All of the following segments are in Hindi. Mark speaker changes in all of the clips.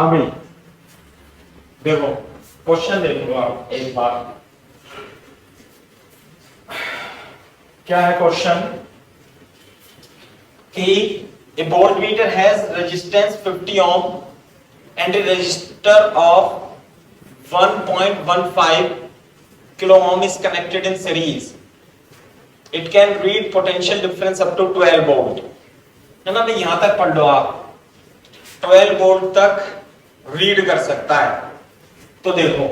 Speaker 1: हाँ भाई देखो क्वेश्चन देखो आप एक बार, क्या है क्वेश्चन कि a voltmeter has resistance 50 ohm and a resistor of 1.15 kilo ohm is connected in series. It can read potential difference up to 12 volt. है ना भाई, यहां तक पढ़ लो आप, 12 वोल्ट तक रीड कर सकता है। तो देखो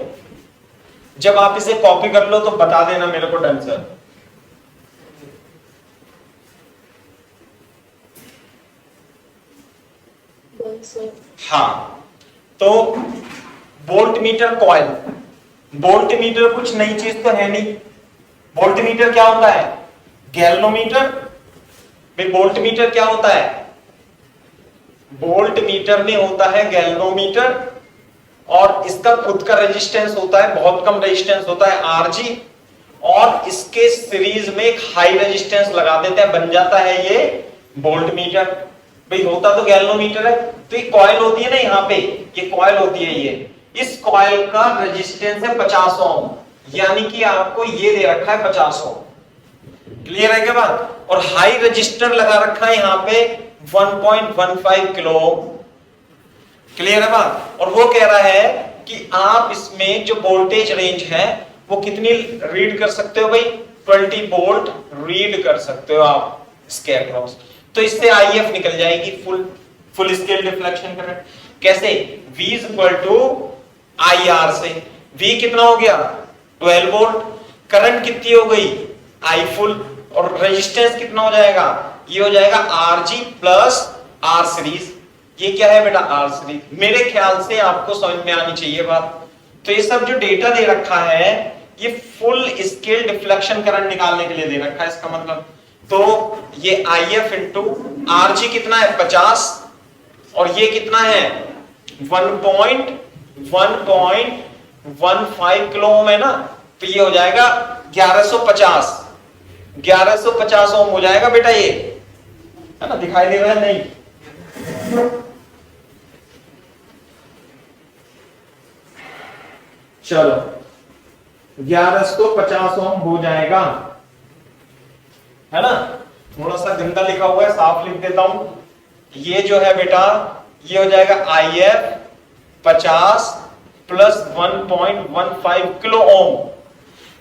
Speaker 1: जब आप इसे कॉपी कर लो तो बता देना मेरे को डन सर। हाँ तो volt meter coil, volt meter कुछ नई चीज तो है नहीं। वोल्ट मीटर क्या होता है? गैल्वेनोमीटर। भाई वोल्ट मीटर क्या होता है? वोल्ट मीटर में होता है गैल्वेनोमीटर और इसका खुद का रेजिस्टेंस होता है, बहुत कम रेजिस्टेंस होता है आरजी, और इसके सीरीज में एक हाई रेजिस्टेंस लगा देते हैं, बन जाता है ये वोल्ट मीटर। भाई होता तो गैल्वेनोमीटर है। तो ये कॉइल होती है ना, यहाँ पे ये कॉइल होती है, ये इस कॉइल का रेजिस्टेंस है 50 ओम, यानी कि आपको ये दे रखा है 50 ओम। क्लियर है क्या बात? और हाई रजिस्टर लगा रखा है यहाँ पे 1.15 किलो ओम। क्लियर है बात? और वो कह रहा है कि आप इसमें जो वोल्टेज रेंज है वो कितनी रीड कर सकते हो भाई? 20 वोल्ट रीड कर सकते हो आप इसके अक्रॉस। तो इससे आईएफ निकल जाएगी, फुल स्केल डिफ्लेक्शन करंट। कैसे? V equal to I R से। V कितना हो गया? 12 वोल्ट। करंट कितनी हो गई? I full. और रेजिस्टेंस कितना हो जाएगा? ये हो जाएगा RG प्लस R सीरीज। ये क्या है बेटा? R series. मेरे ख्याल से आपको समझ में आनी चाहिए बात। तो ये सब जो डेटा दे रखा है ये फुल स्केल डिफ्लेक्शन करंट निकालने के लिए दे रखा है, इसका मतलब। तो ये IF इंटू RG कितना है? 50, और ये कितना है? 1.15 किलो ओम है ना, तो ये हो जाएगा 1150 ओम हो जाएगा बेटा, ये है ना? दिखाई दे रहा है? नहीं चलो 1150 ओम हो जाएगा, है ना? थोड़ा सा गंदा लिखा हुआ है, साफ लिख देता हूं। ये जो है बेटा ये हो जाएगा IF 50 plus 1.15 kilo ohm.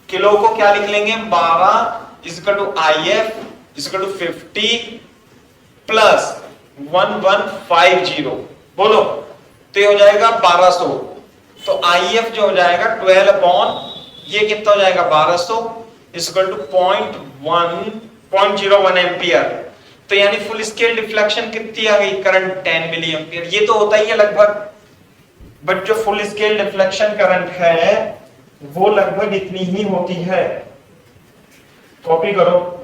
Speaker 1: Kilo को क्या लिख लेंगे? 12 equal to IF equal to 50 plus 1150। बोलो, तो ये हो जाएगा 1200। तो IF जो हो जाएगा 12 अपॉन ये कितना हो जाएगा? 1200 इक्वल टू 0.01 एम्पियर। तो यानी फुल स्केल डिफ्लेक्शन कितनी आ गई? Current 10 milli ampere. ये तो होता ही है लगभग, बट जो फुल स्केल डिफ्लेक्शन करंट है वो लगभग इतनी ही होती है। कॉपी करो।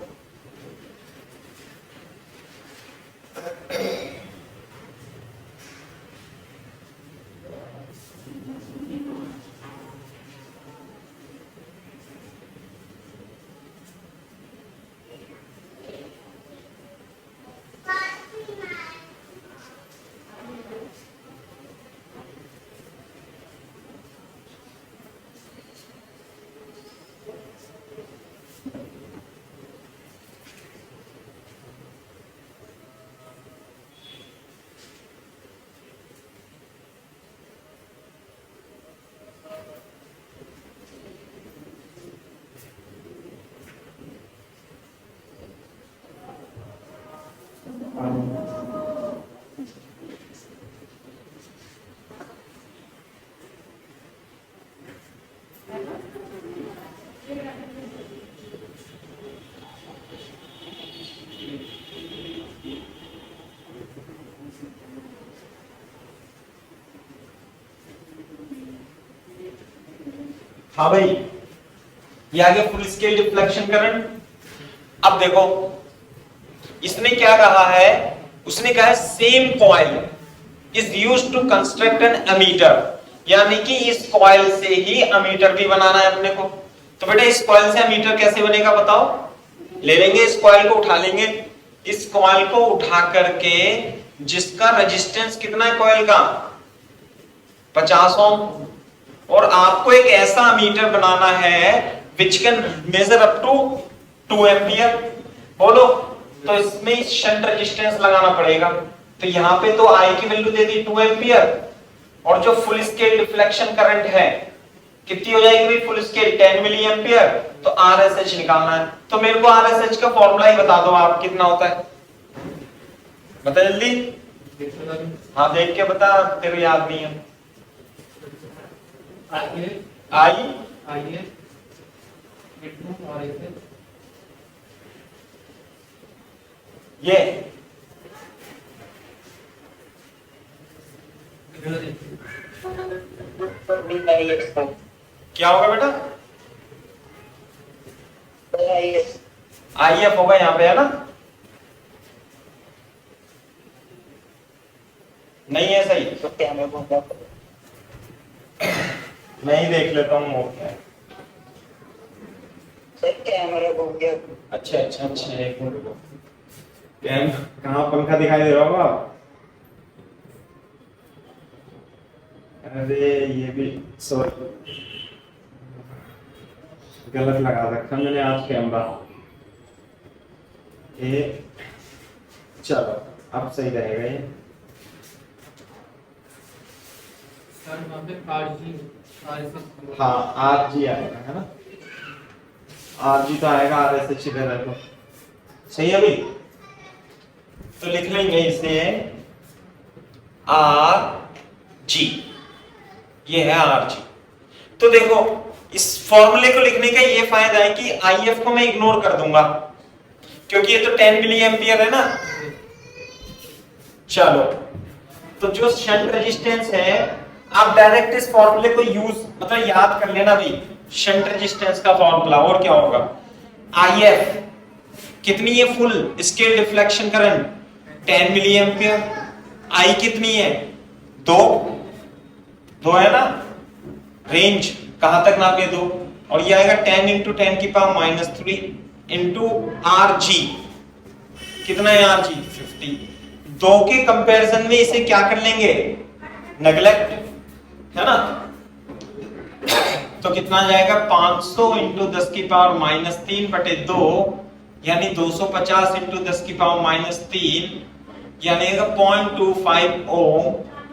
Speaker 1: हाँ भाई, ये आ गया फुल स्केल डिफ्लेक्शन करंट। अब देखो इसने क्या कहा है? उसने कहा है same coil is used to construct an ammeter, यानी कि इस कॉइल से ही एमीटर भी बनाना है अपने को। तो बेटा इस कॉइल से एमीटर कैसे बनेगा बताओ? ले लेंगे इस कॉइल को, उठा लेंगे इस कॉइल को, उठा करके जिसका रेजिस्टेंस कितना है कॉइल का? 50 ओम। और आपको एक ऐसा मीटर बनाना है which can measure up to 2 ampere. बोलो, तो इसमें शंट रेजिस्टेंस लगाना पड़ेगा। तो यहां पे तो आई की वैल्यू दे दी 2 एम्पियर, और जो फुल स्केल डिफ्लेक्शन करंट है कितनी हो जाएगी भाई, फुल स्केल 10 मिली एम्पियर। तो आरएसएच निकालना है, तो मेरे को आरएसएच का फॉर्मूला ही बता दो आप, कितना होता है बता जल्दी। हाँ देख के बता, तेरे याद नहीं है। आई ये क्या होगा बेटा, आईएफ होगा यहाँ पे, है ना? नहीं है सही, तो क्या मैं ही देख लेता हूँ। कैमरा घूम गया। अच्छा अच्छा अच्छा, एक मिनट रुको। कहाँ पंखा दिखाई दे रहा होगा? अरे ये भी सॉरी, गलत लगा रखा मैंने आज कैमरा। ये चलो अब सही रहेगा ये। हाँ आरजी आएगा, है ना? आरजी तो आएगा, आरएसएच इधर है तो सही है भाई। तो लिख लेंगे इसे आरजी, ये है आरजी। तो देखो इस फॉर्मूले को लिखने का ये फायदा है कि आईएफ को मैं इग्नोर कर दूंगा क्योंकि ये तो 10 मिली एम्पियर है ना। चलो, तो जो शंट रेजिस्टेंस है, आप डायरेक्ट इस फॉर्मूले को यूज मतलब याद कर लेना भाई, शंट रेजिस्टेंस का फॉर्मूला। और क्या होगा, आईएफ कितनी है, full scale deflection current 10 milli ampere. I कितनी है, 2 है ना, रेंज कहां तक नापे 2, और ये आएगा 10 इंटू 10 की पावर माइनस 3 इंटू आरजी। कितना है आरजी, 50। 2 के कंपैरिजन में इसे क्या कर लेंगे, नेगलेक्ट, है ना? तो कितना जाएगा, 500 इंटू 10 की पावर माइनस 3 बटे 2, यानी 250 इंटू 10 की पावर माइनस 3, यानी 0.25 ओम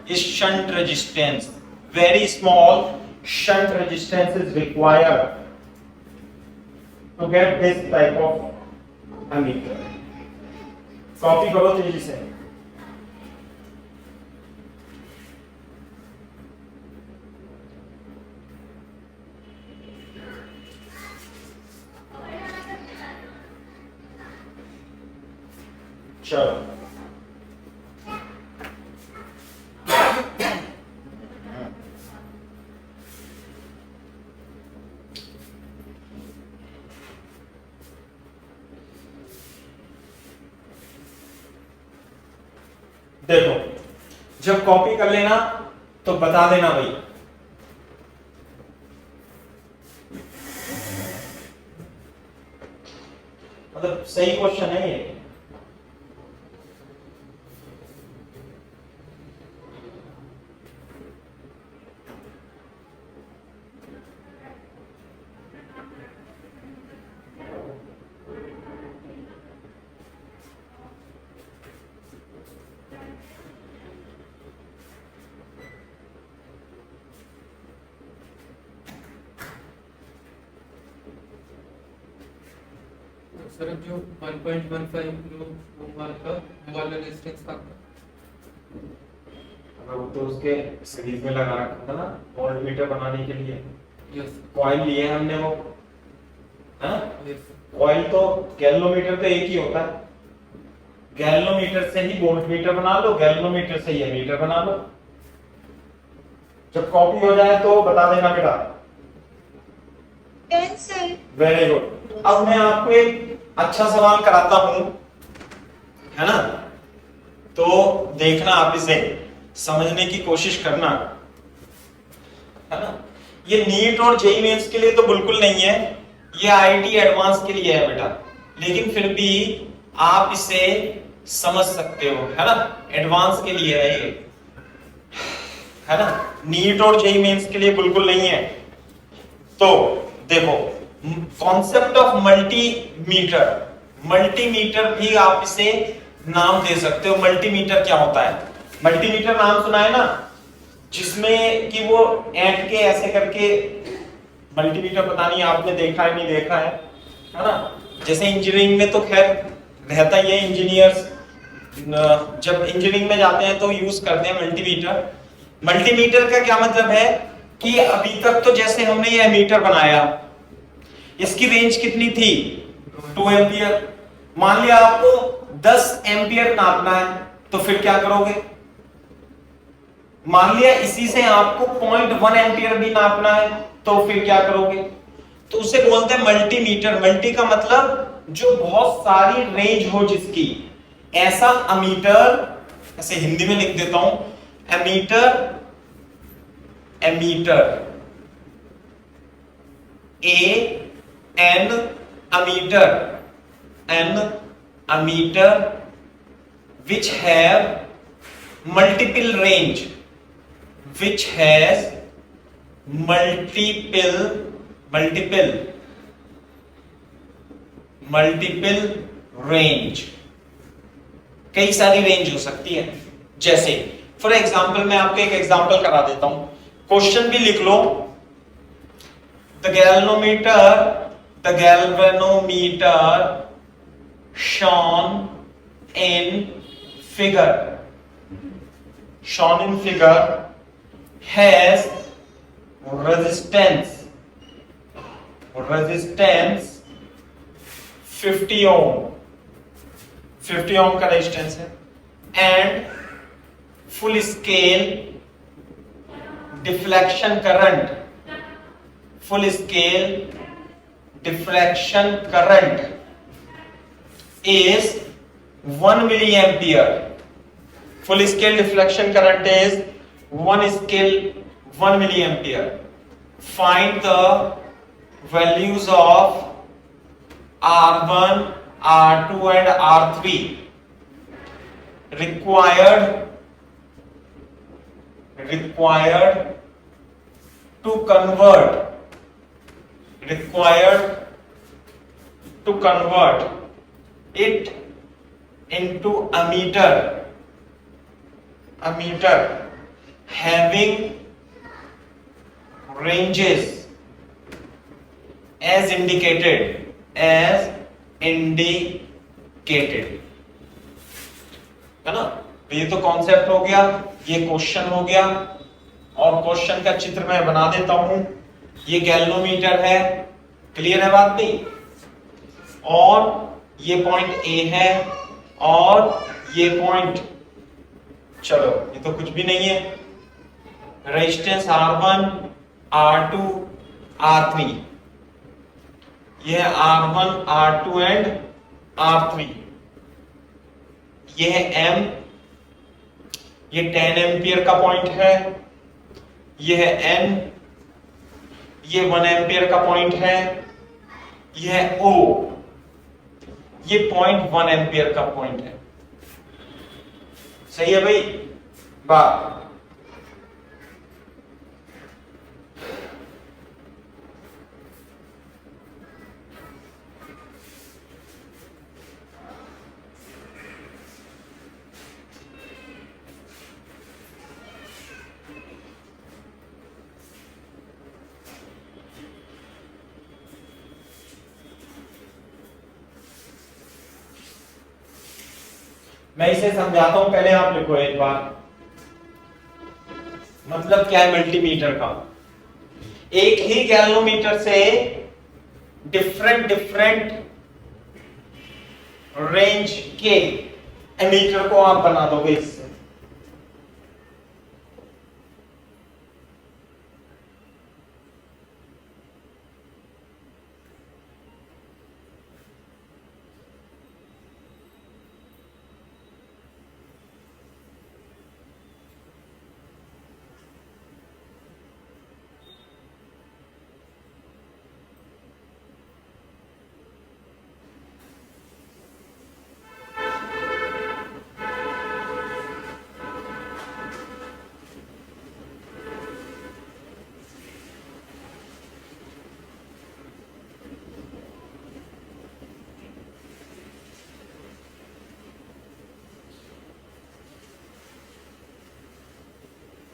Speaker 1: is shunt resistance. Very small shunt resistance is required to get this type of ammeter. Copy करो तेजी से। चलो देखो, जब कॉपी कर लेना तो बता देना भाई। मतलब सही क्वेश्चन है ये।
Speaker 2: सर जो 1.15 किलो वाला रेजिस्टेंस था,
Speaker 1: वो तो उसके सीरीज में लगा रखा था ना वोल्टमीटर बनाने के लिए।
Speaker 2: यस
Speaker 1: कॉइल लिए हमने वो, हाँ?
Speaker 2: यस
Speaker 1: कॉइल तो गैल्वेनोमीटर तो एक ही होता है, गैल्वेनोमीटर से ही वोल्टमीटर बना लो, गैल्वेनोमीटर से ही एमीटर बना लो। जब कॉपी हो जाए तो बता देना बेटा। Very good. अब मैं आपको एक अच्छा सवाल कराता हूं, है ना? तो देखना, आप इसे समझने की कोशिश करना, है ना? ये नीट और जेईई मेंस के लिए तो बिल्कुल नहीं है, ये आईआईटी एडवांस के लिए है बेटा, लेकिन फिर भी आप इसे समझ सकते हो, है ना? एडवांस के लिए है ये। है ना, नीट और जेईई मेंस के लिए बिल्कुल नहीं है। तो देखो, कॉन्सेप्ट ऑफ मल्टीमीटर, मल्टीमीटर भी आप इसे नाम दे सकते हो। मल्टीमीटर क्या होता है? मल्टीमीटर नाम सुना है ना, जिसमें कि वो ऐंठ के ऐसे करके, मल्टीमीटर पता नहीं आपने देखा है नहीं देखा है ना। जैसे इंजीनियरिंग में तो खैर रहता ही है, इंजीनियर्स जब इंजीनियरिंग में जाते हैं तो यूज करते हैं मल्टीमीटर। मल्टीमीटर का क्या मतलब है कि अभी तक तो जैसे हमने ये मीटर बनाया, इसकी रेंज कितनी थी? 2 एम्पियर। मान लिया आपको 10 एम्पियर नापना है, तो फिर क्या करोगे? मान लिया इसी से आपको 0.1 एम्पियर भी नापना है, तो फिर क्या करोगे? तो उसे बोलते हैं मल्टीमीटर। मल्टी का मतलब जो बहुत सारी रेंज हो जिसकी, ऐसा अमीटर, ऐसे हिंदी में लिख देता हूं, ammeter, ammeter, a an ammeter, an ammeter which have multiple range, which has multiple range, कई सारी रेंज हो सकती है। जैसे फॉर एग्जाम्पल मैं आपको एक एग्जाम्पल करा देता हूं, क्वेश्चन भी लिख लो। The galvanometer shown in figure has resistance 50 ohm, 50 ohm का रेजिस्टेंस है, and full scale deflection current is 1 milliampere. Full scale deflection current is 1 milliampere. Find the values of R1, R2 and R3 required to convert it into ammeter having ranges as indicated, है ना। तो ये तो कॉन्सेप्ट हो गया, ये क्वेश्चन हो गया, और क्वेश्चन का चित्र मैं बना देता हूं। ये गैल्वेनोमीटर है, क्लियर है बात नहीं? और ये पॉइंट ए है, और ये पॉइंट, चलो ये तो कुछ भी नहीं है, रेजिस्टेंस R1, R2, R3, ये है R1, R2 एंड R3, ये है M, ये 10 एम्पियर का पॉइंट है, ये है N, ये 1 एम्पियर का पॉइंट है, ये है O, ये 0.1 एम्पियर का पॉइंट है। सही है भाई बात? मैं इसे समझाता हूं, पहले आप लिखो एक बार। मतलब क्या है मल्टीमीटर का? एक ही गैल्वेनोमीटर से डिफरेंट रेंज के एमीटर को आप बना दोगे इससे।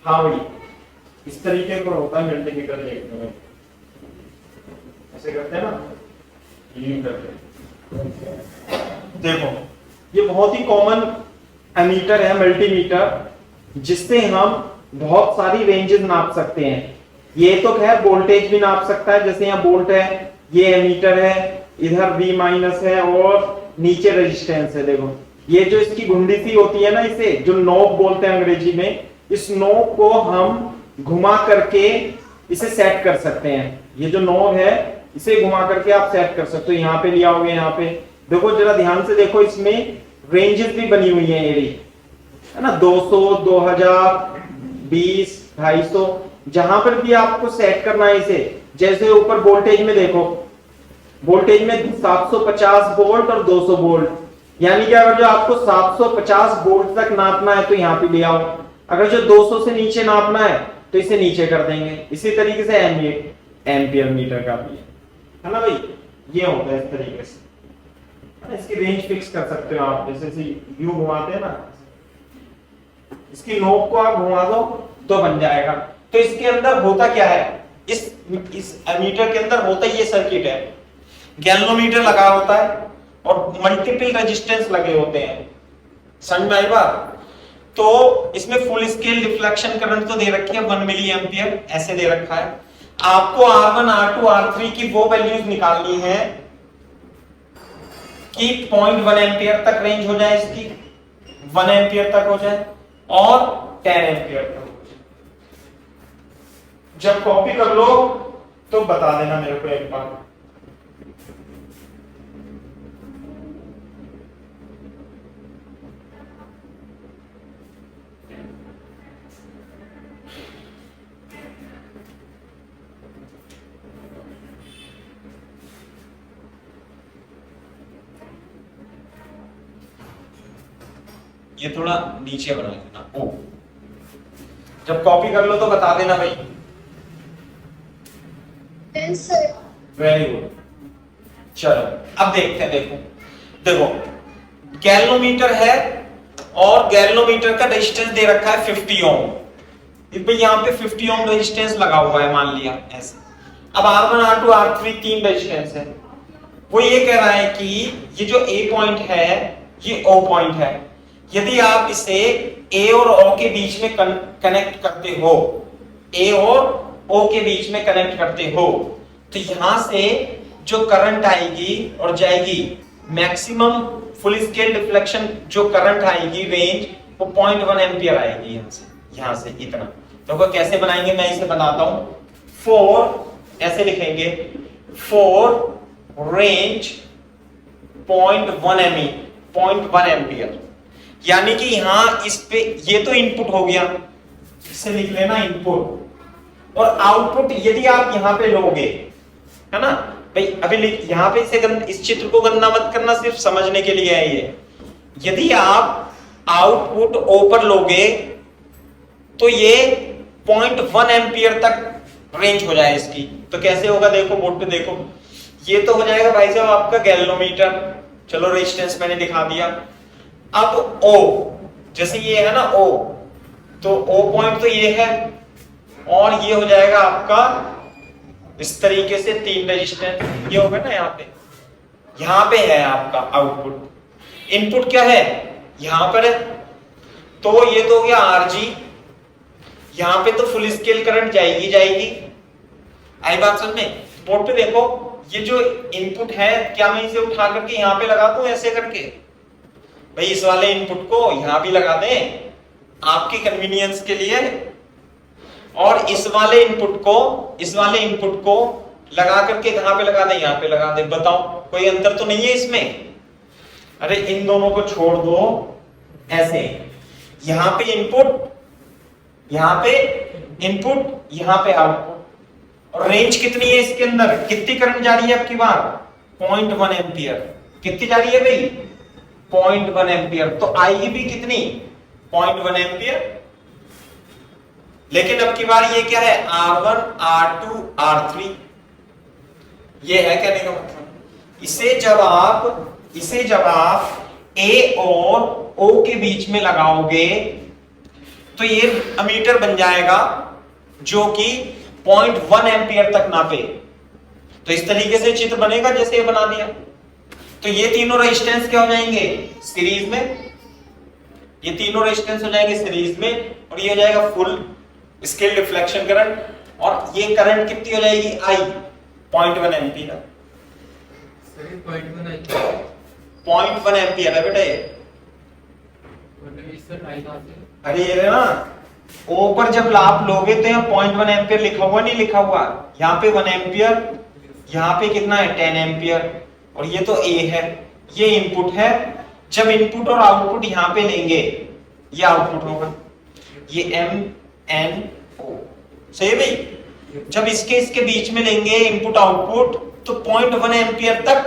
Speaker 1: हाँ भाई, इस तरीके का होता है मल्टीमीटर देखने में, ऐसे करते हैं ना, यूं करते हैं। देखो ये बहुत ही कॉमन एमीटर है, मल्टीमीटर, जिससे हम बहुत सारी रेंजेस नाप सकते हैं। ये तो खैर वोल्टेज भी नाप सकता है, जैसे यहाँ वोल्ट है, ये एमीटर है, इधर V माइनस है और नीचे रेजिस्टेंस है। देखो ये जो इसकी घुंडी सी होती है ना, इसे जो नॉब बोलते हैं अंग्रेजी में, इस नॉब को हम घुमा करके इसे सेट कर सकते हैं। ये जो नॉब है इसे घुमा करके आप सेट कर सकते हो। यहाँ पे लिया होगे, यहाँ पे देखो, जरा ध्यान से देखो, इसमें रेंजेस भी बनी हुई है, ये है ना, 200, 2000, 20, 250, जहां पर भी आपको सेट करना है इसे। जैसे ऊपर वोल्टेज में देखो, वोल्टेज में 750 वोल्ट और 200 वोल्ट, यानी कि अगर जो आपको 750 वोल्ट तक नापना है तो यहाँ पे ले आओ, अगर जो 200 से नीचे नापना है तो इसे नीचे कर देंगे। इसी तरीके से एम्पियर मीटर का भी है ना भाई, ये होता है इस तरीके से। इसकी रेंज फिक्स कर सकते हो आप, जैसे यू घुमाते हैं ना, इसकी नोक को आप घुमा दो तो बन जाएगा। तो इसके अंदर होता क्या है, इस एमीटर के अंदर होता ये सर्किट है, गैल्वेनोमीटर लगा होता है और मल्टीपल रेजिस्टेंस लगे होते हैं। समझ में आई बात? तो इसमें फुल स्केल डिफ्लेक्शन करंट तो दे रखी है 1 मिली एम्पियर, ऐसे दे रखा है। आपको R1, R2, R3 की वो वैल्यूज निकालनी है कि 0.1 एम्पियर तक रेंज हो जाए, इसकी 1 एम्पियर तक हो जाए और 10 एम्पियर तक हो जाए। जब कॉपी कर लो तो बता देना मेरे को एक बार। ये थोड़ा नीचे बना देना, ओ जब कॉपी कर लो तो बता देना भाई। Very good. चलो अब देखते हैं, देखो गैल्वेनोमीटर है और गैल्वेनोमीटर का रेजिस्टेंस दे रखा है 50 ओम। यहाँ पे 50 ओम रेजिस्टेंस लगा हुआ है, मान लिया ऐसे। अब R1, R2, R3 तीन रेजिस्टेंस है। वो ये कह रहा है कि ये जो A पॉइंट है ये O पॉइंट है, यदि आप इसे A और O के बीच में कनेक्ट करते हो, A और O के बीच में कनेक्ट करते हो, तो यहां से जो करंट आएगी और जाएगी, मैक्सिमम फुल स्केल डिफ्लेक्शन जो करंट आएगी रेंज, वो 0.1 एम्पियर आएगी यहां से इतना। तो वो कैसे बनाएंगे मैं इसे बताता हूं। 4 ऐसे लिखेंगे, 4 रेंज 0.1 एम्पियर, यानी कि यहां इस पे ये तो इनपुट हो गया, इसे लिख लेना इनपुट, और आउटपुट यदि आप यहां पे लोगे, है ना भाई, अभी यहां पे इस चित्र को गंदा मत करना, सिर्फ समझने के लिए है ये। यदि आप आउटपुट O पर लोगे तो ये 0.1 एम्पियर तक रेंज हो जाए इसकी। तो कैसे होगा, देखो बोर्ड पे देखो, ये तो हो जाएगा भाई साहब आपका गैल्वेनोमीटर। चलो रेजिस्टेंस मैंने दिखा दिया। अब O, जैसे ये है ना O, तो O पॉइंट तो ये है, और ये हो जाएगा आपका इस तरीके से 3 रेजिस्टेंस, ये होगा ना यहाँ पे है आपका आउटपुट। इनपुट क्या है, यहां पर है, तो ये तो हो गया RG। यहां पे तो फुल स्केल करंट जाएगी। आई बात समझ में? बोर्ड पे देखो, ये जो इनपुट है, क्या मैं इसे उठा करके यहाँ पे लगा दूं ऐसे करके? भाई इस वाले इनपुट को यहां भी लगा दें आपकी कन्वीनियंस के लिए, और इस वाले इनपुट को लगा करके कहां पे लगा दें, यहाँ पे लगा दें। बताओ कोई अंतर तो नहीं है इसमें? अरे इन दोनों को छोड़ दो, ऐसे यहां पे इनपुट, यहां पे आउटपुट, और रेंज कितनी है इसके अंदर, कितनी करंट जा रही है आपकी बार? 0.1 एम्पियर। कितनी जा रही है भाई? 0.1 एम्पियर। तो आएगी भी कितनी? 0.1 एम्पियर। लेकिन अब की बार ये क्या है, R1, R2, R3, ये है कहने का मतलब। इसे जब आप A और O के बीच में लगाओगे तो ये अमीटर बन जाएगा जो कि 0.1 एम्पियर तक नापे। तो इस तरीके से चित्र बनेगा जैसे ये बना दिया। तो ये तीनों रेजिस्टेंस क्या हो जाएंगे सीरीज में, ये तीनों रेजिस्टेंस हो जाएंगे सीरीज में, और ये हो जाएगा फुल स्केल रिफ्लेक्शन करंट, और ये करंट कितनी हो जाएगी आई 0.1 एम्पियर। 0.1 एम्पियर है बेटा ये। अरे ये ना ऊपर जब आप लोगे तो यहाँ 0.1 एम्पियर लिखा हुआ नहीं लिखा हुआ, यहाँ पे 1 एम्पियर, यहाँ पे कितना है 10 एम्पियर, और ये तो ए है, ये इनपुट है। जब इनपुट और आउटपुट यहाँ पे लेंगे ये आउटपुट होगा, ये एम एन ओ, सही है भाई। जब इसके बीच में लेंगे इनपुट आउटपुट तो 0.1 एम्पियर तक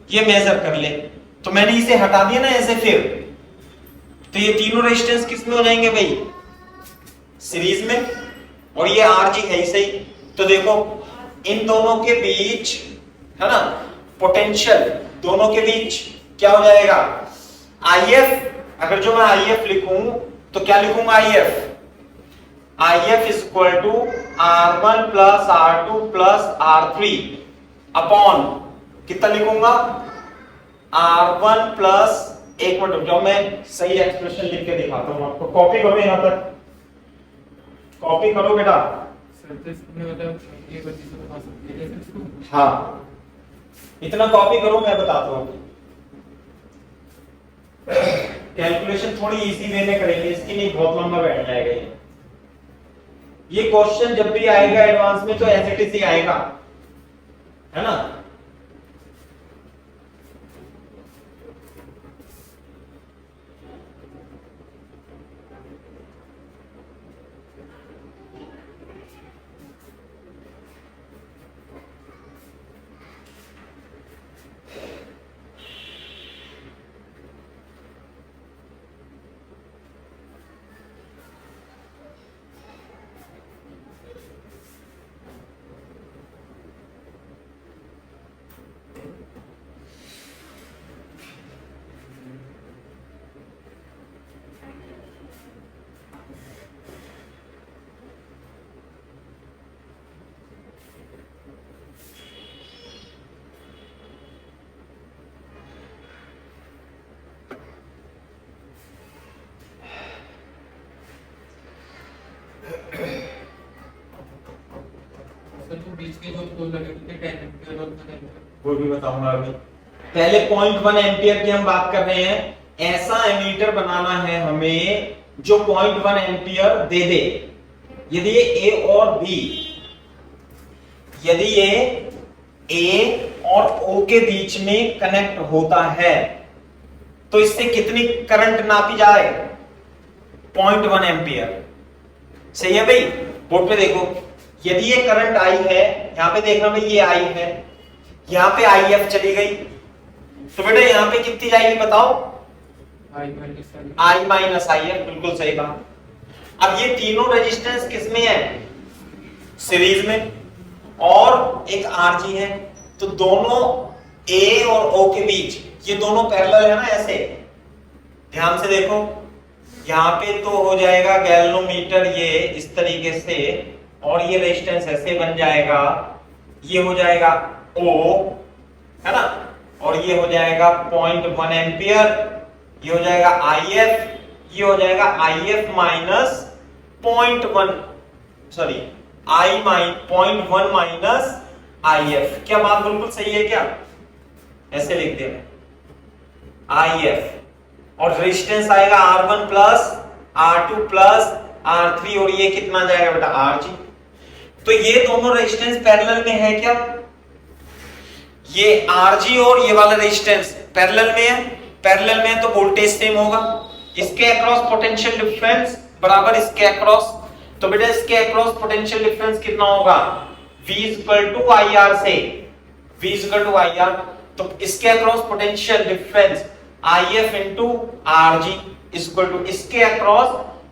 Speaker 1: ये मेजर कर ले। तो मैंने इसे हटा दिया ना ऐसे, फिर तो ये तीनों रेजिस्टेंस किस में हो जाएंगे भाई सीरीज में, और ये आरजी है ही सही। तो देखो इन दोनों के बीच है ना पोटेंशियल, दोनों के बीच क्या हो जाएगा IF। अगर जो मैं IF लिखूं तो क्या लिखूंगा IF is equal to R1 plus R2 plus R3 upon कितना लिखूंगा R1 प्लस, एक मिनट रुक जाओ मैं सही एक्सप्रेशन लिख के दिखाता हूं आपको। कॉपी करो यहां तक, कॉपी करो बेटा। हाँ इतना कॉपी करो, मैं बताता हूं। कैलकुलेशन थोड़ी इजी वे में करेंगे, इसकी नहीं बहुत लंबा बैठ जाएगा ये क्वेश्चन जब भी आएगा एडवांस में तो एज इट इज ही आएगा, है ना।
Speaker 2: बीच के जो दो लगे थे 10 एम्पीयर और 1 एम्पीयर,
Speaker 1: वो भी बताऊंगा अभी। पहले 0.1 एम्पियर की हम बात कर रहे हैं। ऐसा एमीटर बनाना है हमें जो 0.1 एम्पियर दे दे। यदि ये ए और बी, यदि ये ए और ओ के बीच में कनेक्ट होता है तो इससे कितनी करंट नापी जाए 0.1 एम्पियर। सही है भाई, बोर्ड पे देखो। यदि ये करंट आई है, यहां पे देखना भाई ये आई है, यहां पे IF चली गई, तो बेटा यहां पे कितनी जाएगी बताओ I माइनस IF। बिल्कुल सही बात। अब ये तीनों रेजिस्टेंस किसमें है सीरीज में, और एक RG है, तो दोनों A और O के बीच ये दोनों पैरेलल है ना ऐसे। ध्यान से देखो, यहां पे तो हो जाएगा गैल्वेनोमीटर ये इस तरीके से, और ये रेजिस्टेंस ऐसे बन जाएगा, ये हो जाएगा O, है ना, और ये हो जाएगा 0.1 एम्पियर, ये हो जाएगा IF, ये हो जाएगा IF minus 0.1 sorry 0.1 minus IF। क्या बात बिल्कुल सही है क्या? ऐसे लिखते हैं IF, और रेजिस्टेंस आएगा R1 plus R2 plus R3, और ये कितना जाएगा बेटा RG। तो ये दोनों रेजिस्टेंस पैरेलल में है क्या? ये RG और ये वाला रेजिस्टेंस पैरेलल में है। पैरेलल में है तो वोल्टेज सेम होगा। इसके अक्रॉस पोटेंशियल डिफरेंस बराबर इसके अक्रॉस, तो बेटा इसके अक्रॉस पोटेंशियल डिफरेंस कितना होगा V इक्वल टू IR से, V इक्वल टू IR, तो इसके across potential difference IF into RG equal to इसके अक्रॉस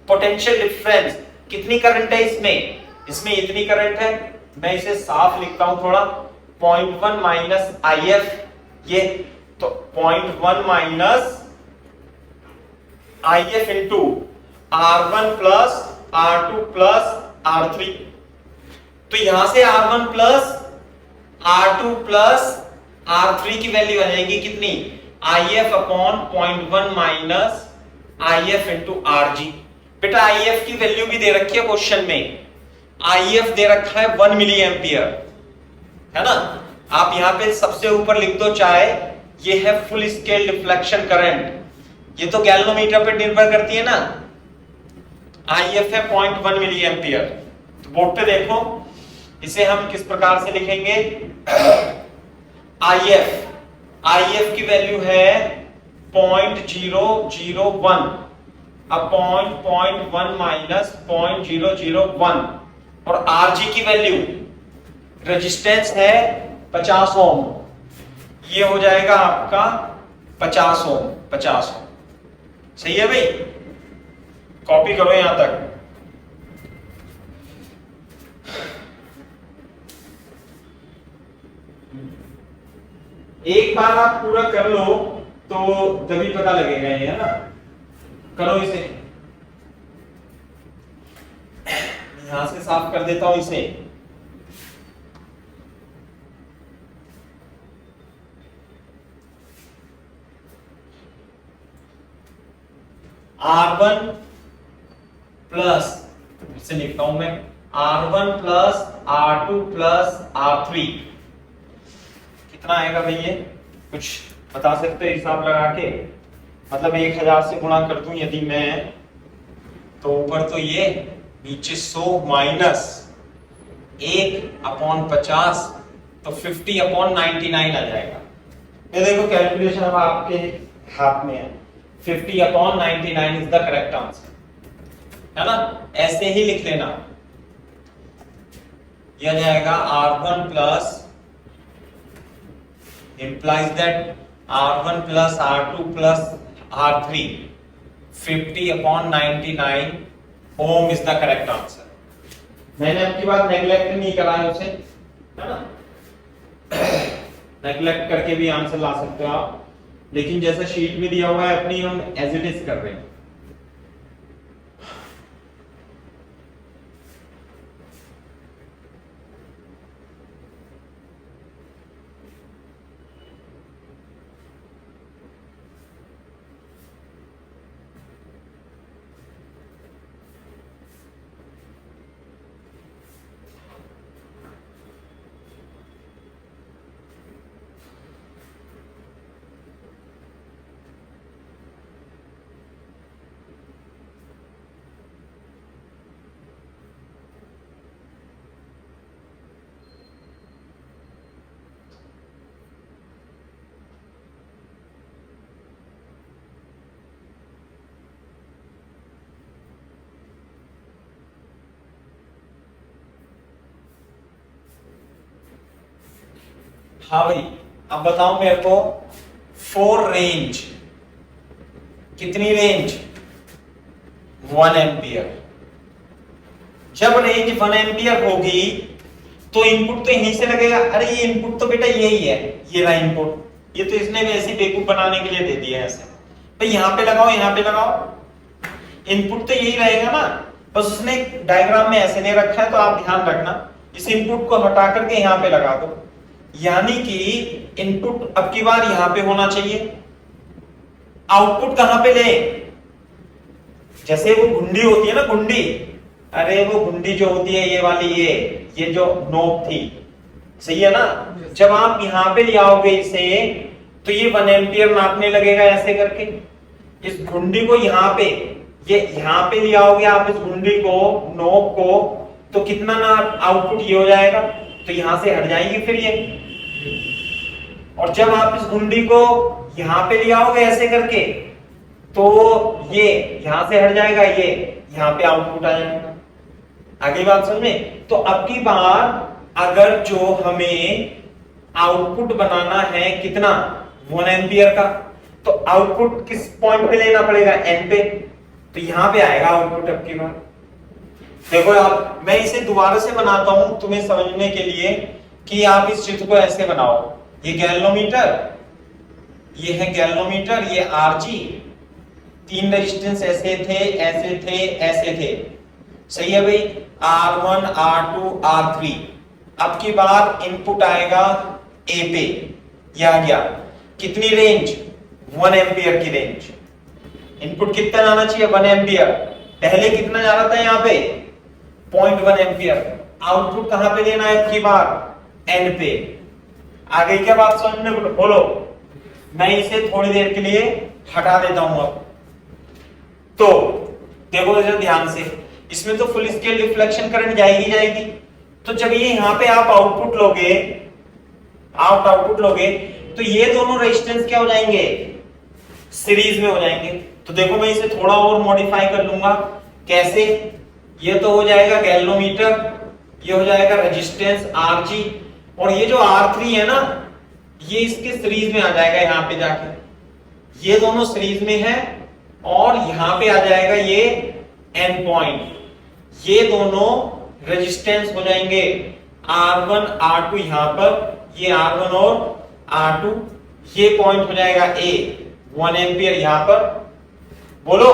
Speaker 1: पोटेंशियल डिफरेंस। कितनी करंट है इसमें? इसमें इतनी करंट है, मैं इसे साफ लिखता हूं थोड़ा, 0.1 माइनस IF, ये तो 0.1 minus IF into R1 plus R2 plus R3। तो यहां से R1 plus R2 plus R3 की वैल्यू आ जाएगी कितनी, IF upon 0.1 minus IF into RG। बेटा IF की वैल्यू भी दे रखी है क्वेश्चन में, IF दे रखा है 1 मिली एम्पियर, है ना। आप यहां पे सबसे ऊपर लिख दो चाहे, ये है फुल स्केल डिफ्लेक्शन करंट, ये तो गैल्वेनोमीटर पे निर्भर करती है ना। IF है 0.1 मिली एम्पियर। तो बोर्ड पे देखो, इसे हम किस प्रकार से लिखेंगे, IF की वैल्यू है 0.001 अपॉन 0.1 माइनस 0.001 और RG की वैल्यू रेजिस्टेंस है 50 ओम, ये हो जाएगा आपका 50 ओम। 50 ओम सही है भाई, कॉपी करो यहां तक। एक बार आप पूरा कर लो तो तभी पता लगेगा ये, है ना। करो इसे, यहां से साफ कर देता हूं इसे। R1 प्लस, इसे लिखता हूं मैं, R1 plus R2 plus R3 कितना आएगा भाई, ये कुछ बता सकते हो हिसाब लगा के, मतलब 1000 से गुणा कर दूं यदि मैं, तो ऊपर तो ये, नीचे 100 माइनस 1 अपॉन 50, तो 50 अपॉन 99 आ जाएगा। ये देखो कैलकुलेशन अब आपके हाथ में है, 50 upon 99 is the correct answer, है ना। ऐसे ही लिख लेना, यह जाएगा R1 plus implies that R1 plus R2 plus R3 50 upon 99 ohm is the correct answer। मैंने आपकी बात नेग्लेक्ट नहीं करा है उसे, है ना। नेग्लेक्ट करके भी आंसर ला सकते हो आप, लेकिन जैसा शीट में दिया हुआ है अपनी हम एज इट इज कर रहे हैं। हाँ भाई, अब बताओ मेरे को, फोर रेंज, कितनी रेंज, 1 एम्पियर। जब रेंज 1 एम्पियर होगी तो इनपुट तो यहीं से लगेगा। अरे ये इनपुट तो बेटा यही है, ये रहा इनपुट, ये तो इसने भी ऐसी बेवकूफ बनाने के लिए दे दिया है ऐसे। भाई यहाँ पे लगाओ, यहाँ पे लगाओ, इनपुट तो यही रहेगा ना, बस उसने डायग्राम में ऐसे नहीं रखा है, तो आप ध्यान रखना, इस इनपुट को हटा करके यहाँ पे लगा दो, यानी कि इनपुट अब की बार यहां पे होना चाहिए, आउटपुट कहां पे ले, जैसे वो घुंडी होती है ना, घुंडी, अरे वो घुंडी जो होती है ये वाली, ये जो नोब थी, सही है ना। जब आप यहां पे ले आओगे इसे, तो ये 1 एम्पियर नापने लगेगा ऐसे करके। इस घुंडी को यहां पे, ये यहां पे ले आओगे आप इस घुंडी को, नोब को, तो कितना ना आउटपुट ये हो जाएगा, तो यहां से हट जाएगी फिर ये। और जब आप इस घुंडी को यहां पे ले आओगे ऐसे करके, तो ये यहां से हट जाएगा, ये यहां पे आउटपुट आ जाएगा। आगे बात समझ में। तो अब की बार अगर जो हमें आउटपुट बनाना है कितना, 1 एम्पियर का, तो आउटपुट किस पॉइंट पे लेना पड़ेगा, एन पे, तो यहां पे आएगा आउटपुट अब की बार। देखो आप, मैं इसे दोबारा से बनाता हूं तुम्हें समझने के लिए, कि आप इस चित्र को ऐसे बनाओ, ये गैल्वेनोमीटर, ये है गैल्वेनोमीटर, ये आरजी, तीन रेजिस्टेंस ऐसे थे, ऐसे थे, ऐसे थे, सही है भाई, R1 R2 R3। अब की बार इनपुट आएगा ए पे, ये आ गया, कितनी रेंज, 1 एम्पियर की रेंज। इनपुट कितना जाना चाहिए, 1 एम्पियर, पहले कितना जा रहा था यहाँ पे 0.1 एम्पियर। आउटपुट कहां पे देना है की बार, एन पे। आ गई क्या बात समझ में, बोलो। मैं इसे थोड़ी देर के लिए हटा देता हूं अब। तो देखो जरा ध्यान से, इसमें तो फुल स्केल रिफ्लेक्शन करंट जाएगी जाएगी। तो जब ये यहां पे आप आउटपुट लोगे, आउटपुट लोगे, तो ये दोनों रेजिस्टेंस क्या हो जाएंगे, सीरीज में हो जाएंगे। तो देखो मैं इसे थोड़ा और मॉडिफाई कर लूंगा, कैसे, ये तो हो जाएगा गैल्वेनोमीटर, ये हो जाएगा रेजिस्टेंस Rg, और ये जो R3 है ना, ये इसके सीरीज में आ जाएगा यहां पे जाके, ये दोनों सीरीज में है, और यहां पे आ जाएगा ये एंड पॉइंट, ये दोनों रेजिस्टेंस हो जाएंगे R1 R2 यहां पर, ये R1 और R2, ये पॉइंट हो जाएगा A 1 एम्पियर यहां पर, बोलो,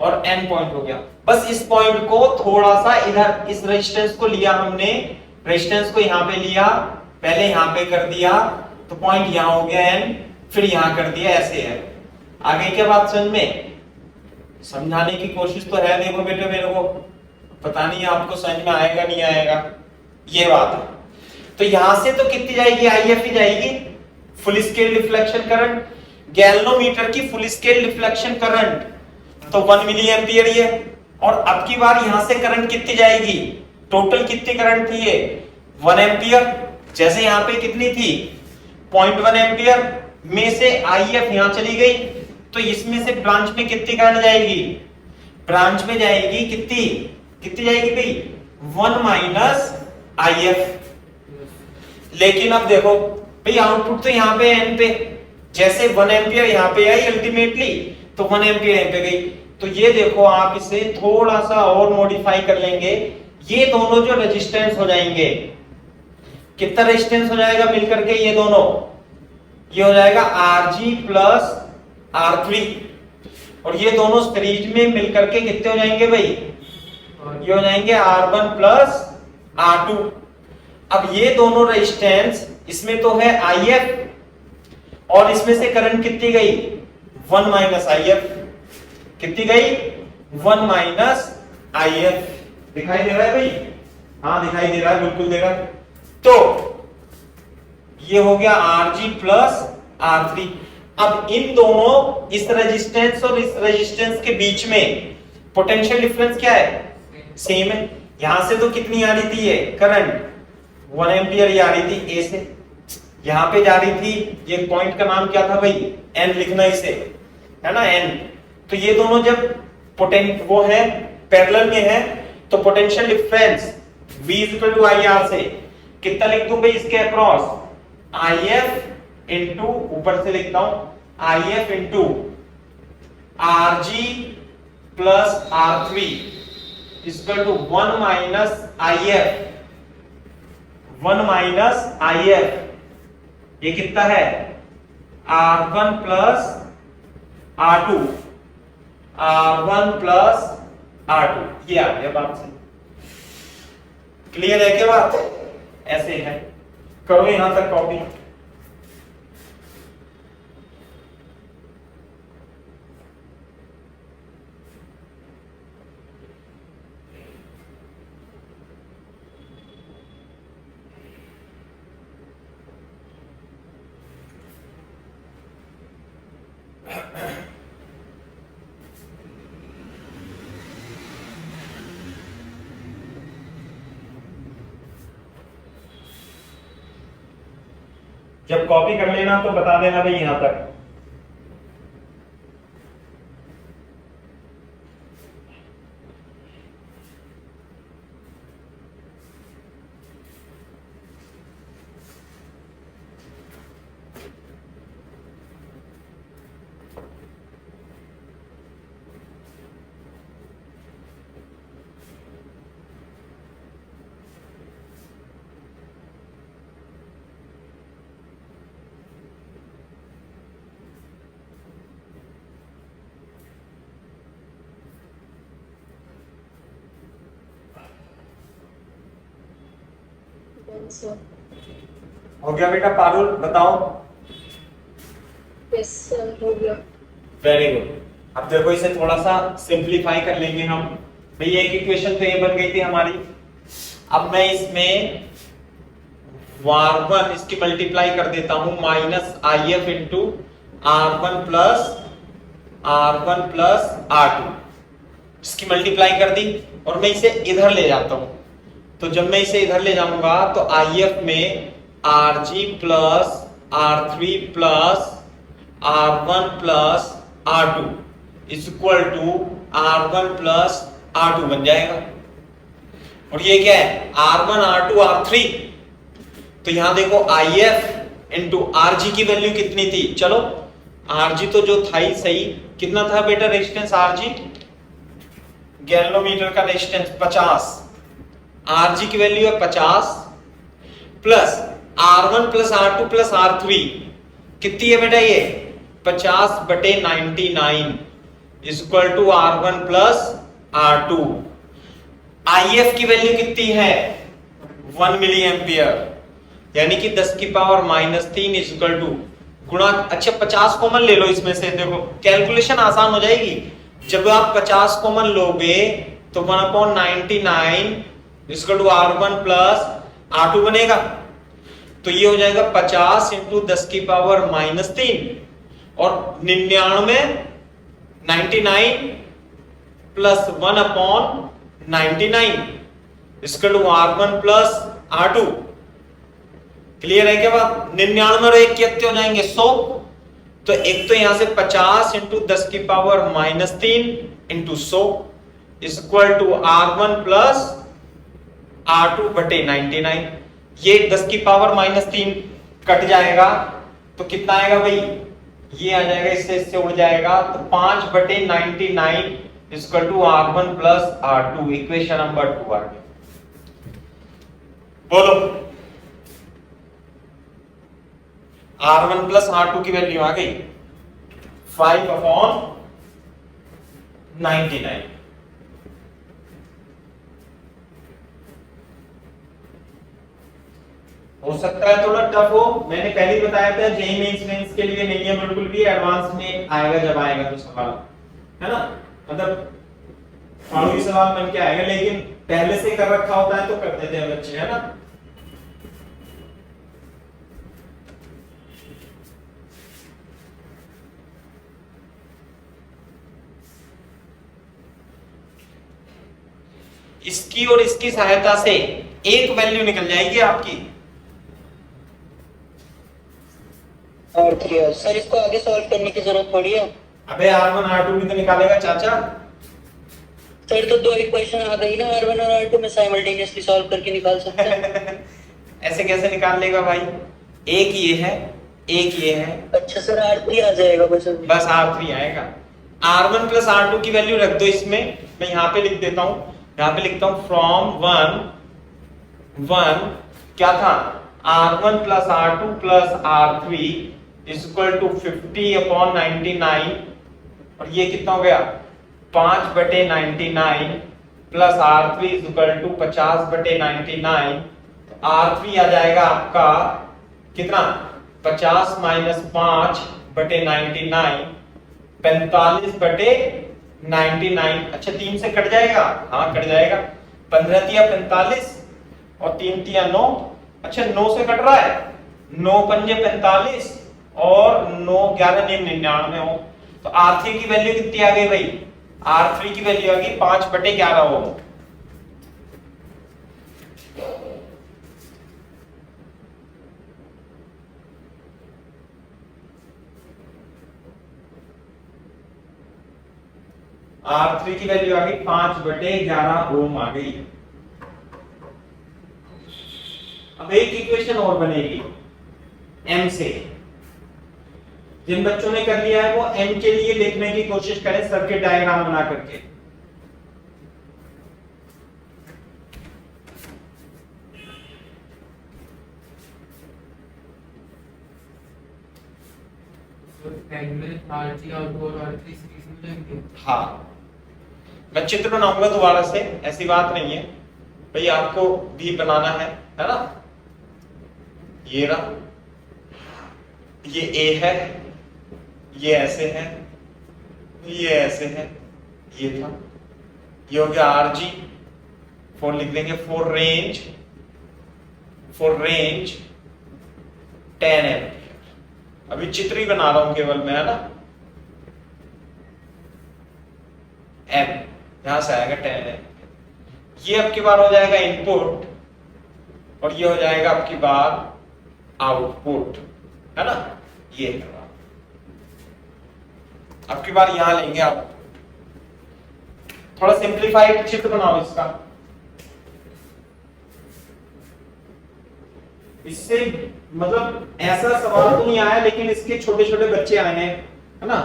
Speaker 1: और एंड पॉइंट हो गया। बस इस पॉइंट को थोड़ा सा इधर, इस रेजिस्टेंस को लिया हमने, रेजिस्टेंस को यहां पे लिया, पहले यहां पे कर दिया, तो पॉइंट यहां हो गया एंड, फिर यहां कर दिया, ऐसे है। आगे क्या बात समझ में, समझाने की कोशिश तो है, देखो बेटे मेरे को पता नहीं आपको समझ में आएगा नहीं आएगा, ये बात है। तो यहां से तो कितनी जाएगी, IF ही जाएगी, full scale reflection current, galvanometer की फुल स्केल रिफ्लेक्शन करंट तो 1 मिली एम्पियर ये, और अब की बार यहां से करंट कितनी जाएगी, टोटल कितनी करंट थी ये 1 एम्पियर, जैसे यहां पे कितनी थी 0.1 एम्पियर, में से IF यहां चली गई, तो इसमें से ब्रांच में कितनी करंट जाएगी, ब्रांच में जाएगी कितनी, कितनी जाएगी भाई 1 माइनस IF। लेकिन अब देखो भाई आउटपुट तो यहाँ पे एन पे, जैसे 1 एम्पियर यहाँ पे आई अल्टीमेटली, तो 1 एम्पियर यहाँ पे गई। तो ये देखो आप इसे थोड़ा सा और मॉडिफाई कर लेंगे, ये दोनों जो रेजिस्टेंस हो जाएंगे, कितना रेजिस्टेंस हो जाएगा मिलकर के, ये दोनों, ये हो जाएगा Rg प्लस R3, और ये दोनों सीरीज में मिलकर के कितने हो जाएंगे भाई, ये हो जाएंगे R1 प्लस R2। अब ये दोनों रेजिस्टेंस, इसमें तो है IF, और इसमें से करंट कितनी गई 1 माइनस IF, कितनी गई 1 माइनस IF। दिखाई दे रहा है भाई, हाँ दिखाई दे रहा है, बिल्कुल दे रहा है। तो ये हो गया Rg प्लस R3। अब इन दोनों, इस रेजिस्टेंस और इस रेजिस्टेंस के बीच में पोटेंशियल डिफरेंस क्या है, सेम है। यहां से तो कितनी आ रही थी ये करंट 1 एम्पियर ये आ रही थी A से, यहां पे जा रही थी, ये पॉइंट का नाम क्या था भाई, N लिखना इसे, है ना N। तो ये दोनों जब वो है पैरेलल में है, तो potential difference V equal to IR से कितना लिख दूं भाई इसके अक्रॉस, IF इंटू, ऊपर से लिखता हूं IF into RG plus R3 equal to 1 minus IF, 1 minus IF, ये कितना है R1 plus R2, R1 plus R2, ये आ गया बात से। क्लियर है क्या बात, ऐसे है, करो यहां तक कॉपी। जब कॉपी कर लेना तो बता देना भाई यहां तक।
Speaker 3: सर।
Speaker 1: हो गया बेटा? पारुल बताओ।
Speaker 3: यस सर, हो गया।
Speaker 1: Very good. अब देखो इसे थोड़ा सा सिंप्लीफाई कर लेंगे हम। भाई एक इक्वेशन तो ये बन गई थी हमारी। अब मैं इसमें R1 इसकी मल्टीप्लाई कर देता हूं minus IF into R1 plus R2। इसकी मल्टीप्लाई कर दी और मैं इसे इधर ले जाता हूं। तो जब मैं इसे इधर ले जाऊंगा तो IF में RG plus R3 plus R1 plus R2 is equal to R1 plus R2 बन जाएगा। और ये क्या है? R1 R2 R3। तो यहां देखो IF इंटू RG की वैल्यू कितनी थी? चलो RG तो जो था ही सही, कितना था बेटा रेजिस्टेंस RG? गैल्वेनोमीटर का रेजिस्टेंस 50। RG की वैल्यू है 50 plus R1 plus R2 plus R3 कितनी है बेटा? ये 50/99 is equal to R1 plus R2। IF की वैल्यू कितनी है? 1 मिली एम्पियर, यानी कि 10 की पावर -3 इज इक्वल टू गुणा। अच्छा 50 कॉमन ले लो इसमें से, देखो कैलकुलेशन आसान हो जाएगी। जब आप 50 कॉमन लोगे तो 1/99 is equal to R1 plus R2 बनेगा। तो ये हो जाएगा 50 इंटू 10 की पावर -3 और 99 प्लस 1/99 इसका R1 प्लस R2। क्लियर है क्या बात? 99 और 1 कितने हो जाएंगे? 100। तो एक तो यहां से 50 इंटू 10 की power -3 into 100 is equal to R1 plus R2 बटे 99। ये 10 की पावर -3 कट जाएगा तो कितना आएगा भाई? ये आ जाएगा, इससे हो जाएगा तो 5/99 equal to R1 plus R2। Equation number 2 आ गया। बोलो R1 प्लस R2 की वैल्यू आ गई 5/99। हो सकता है थोड़ा टफ हो, मैंने पहले ही बताया था जेईई मेंस के लिए नहीं है बिल्कुल भी, एडवांस में आएगा जब आएगा तो सवाल, है ना? मतलब फाड़ू सवाल बन के आएगा, लेकिन पहले से कर रखा होता है तो कर देते हैं बच्चे, है ना? इसकी और इसकी सहायता से एक वैल्यू निकल जाएगी आपकी।
Speaker 4: और सर इसको आगे सॉल्व करने की जरूरत पड़ी है?
Speaker 1: अबे R1 R2 भी तो निकालेगा चाचा।
Speaker 4: सर तो 2 इक्वेशन आ गई ना, R1 और R2 में साइमल्टेनियसली सॉल्व करके निकाल सकते हैं।
Speaker 1: ऐसे कैसे निकाल लेगा भाई? एक ये है, एक ये है।
Speaker 4: अच्छा सर R3 आ जाएगा बस
Speaker 1: R3 आएगा। R1 प्लस R2 की वैल्यू रख दो इसमें, मैं यहाँ पे लिख देता हूँ, यहाँ पे लिखता हूँ फ्रॉम 1 क्या था? R1 plus R2 plus R3 is equal to 50/99 और ये कितना हो गया? 5/99 plus R3 is equal to 50/99। तो R3 आ जाएगा आपका कितना? 50 माइनस 5/99 45/99। अच्छा 3 से कट जाएगा? हाँ कट जाएगा। 15 तिया 45 और 3 तिया 9। अच्छा 9 से कट रहा है, 9 पंजे 45 और 9 11 99 हो। तो R3 की वैल्यू कितनी आ गई भाई? R3 की वैल्यू आ गई 5/11 ओम। R3 की वैल्यू आ गई 5/11 ओम आ गई। अब एक इक्वेशन और बनेगी M से। जिन बच्चों ने कर लिया है वो M के लिए लिखने की कोशिश करें सर्किट डायग्राम बना करके। हाँ मैं चित्र बनाऊंगा दोबारा से, ऐसी बात नहीं है भाई, आपको भी बनाना है ना? ये रहा, ये ए है, ये ऐसे है, ये ऐसे है, ये था, ये हो गया आर जी। फॉर लिख देंगे फॉर रेंज 10 एम्पियर। अभी चित्र ही बना रहा हूं केवल मैं, है ना। एम यहां से आएगा 10 एम्पियर। ये आपकी बार हो जाएगा इनपुट और ये हो जाएगा आपकी बार आउटपुट, है ना। ये आपकी बार यहां लेंगे आप। थोड़ा सिंप्लीफाइड चित्र बनाओ इसका, इससे मतलब ऐसा सवाल तो नहीं आया लेकिन इसके छोटे छोटे बच्चे आए हैं, है ना।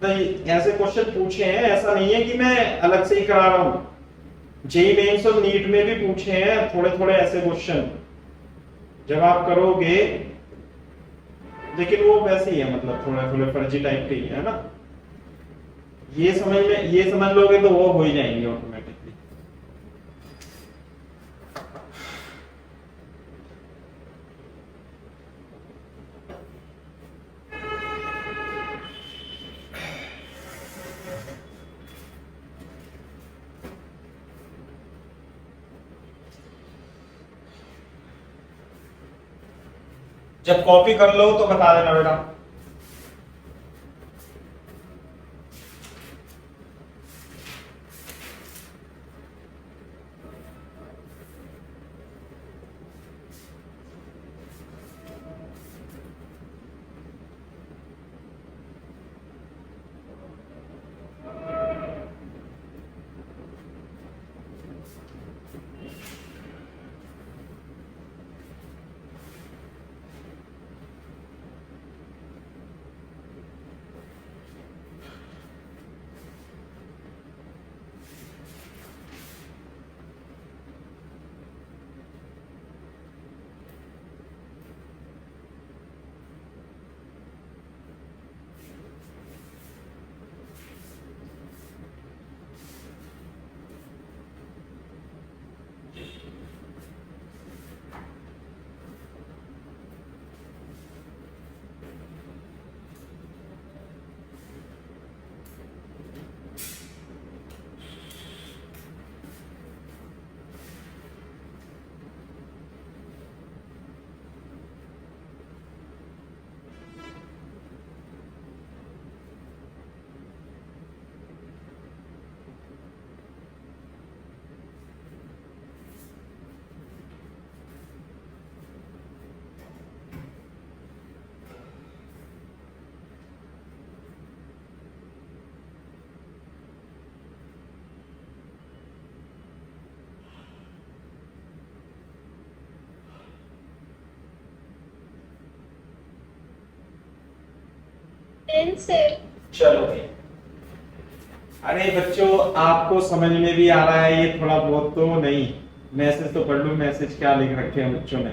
Speaker 1: तो ऐसे क्वेश्चन पूछे हैं, ऐसा नहीं है कि मैं अलग से ही करा रहा हूं। जेईई मेंस और नीट में भी पूछे हैं थोड़े थोड़े ऐसे क्वेश्चन, जब आप करोगे, लेकिन वो वैसे ही है, मतलब थोड़े थोड़े फर्जी टाइप के ही है ना। ये समझ लोगे तो वो हो ही जाएंगे ऑटोमेटिकली। जब कॉपी कर लो तो बता देना बेटा। चलो भाई, अरे बच्चों आपको समझ में भी आ रहा है ये थोड़ा बहुत तो नहीं। मैसेज तो पढ़ लो, मैसेज क्या लिख रखे हैं बच्चों ने।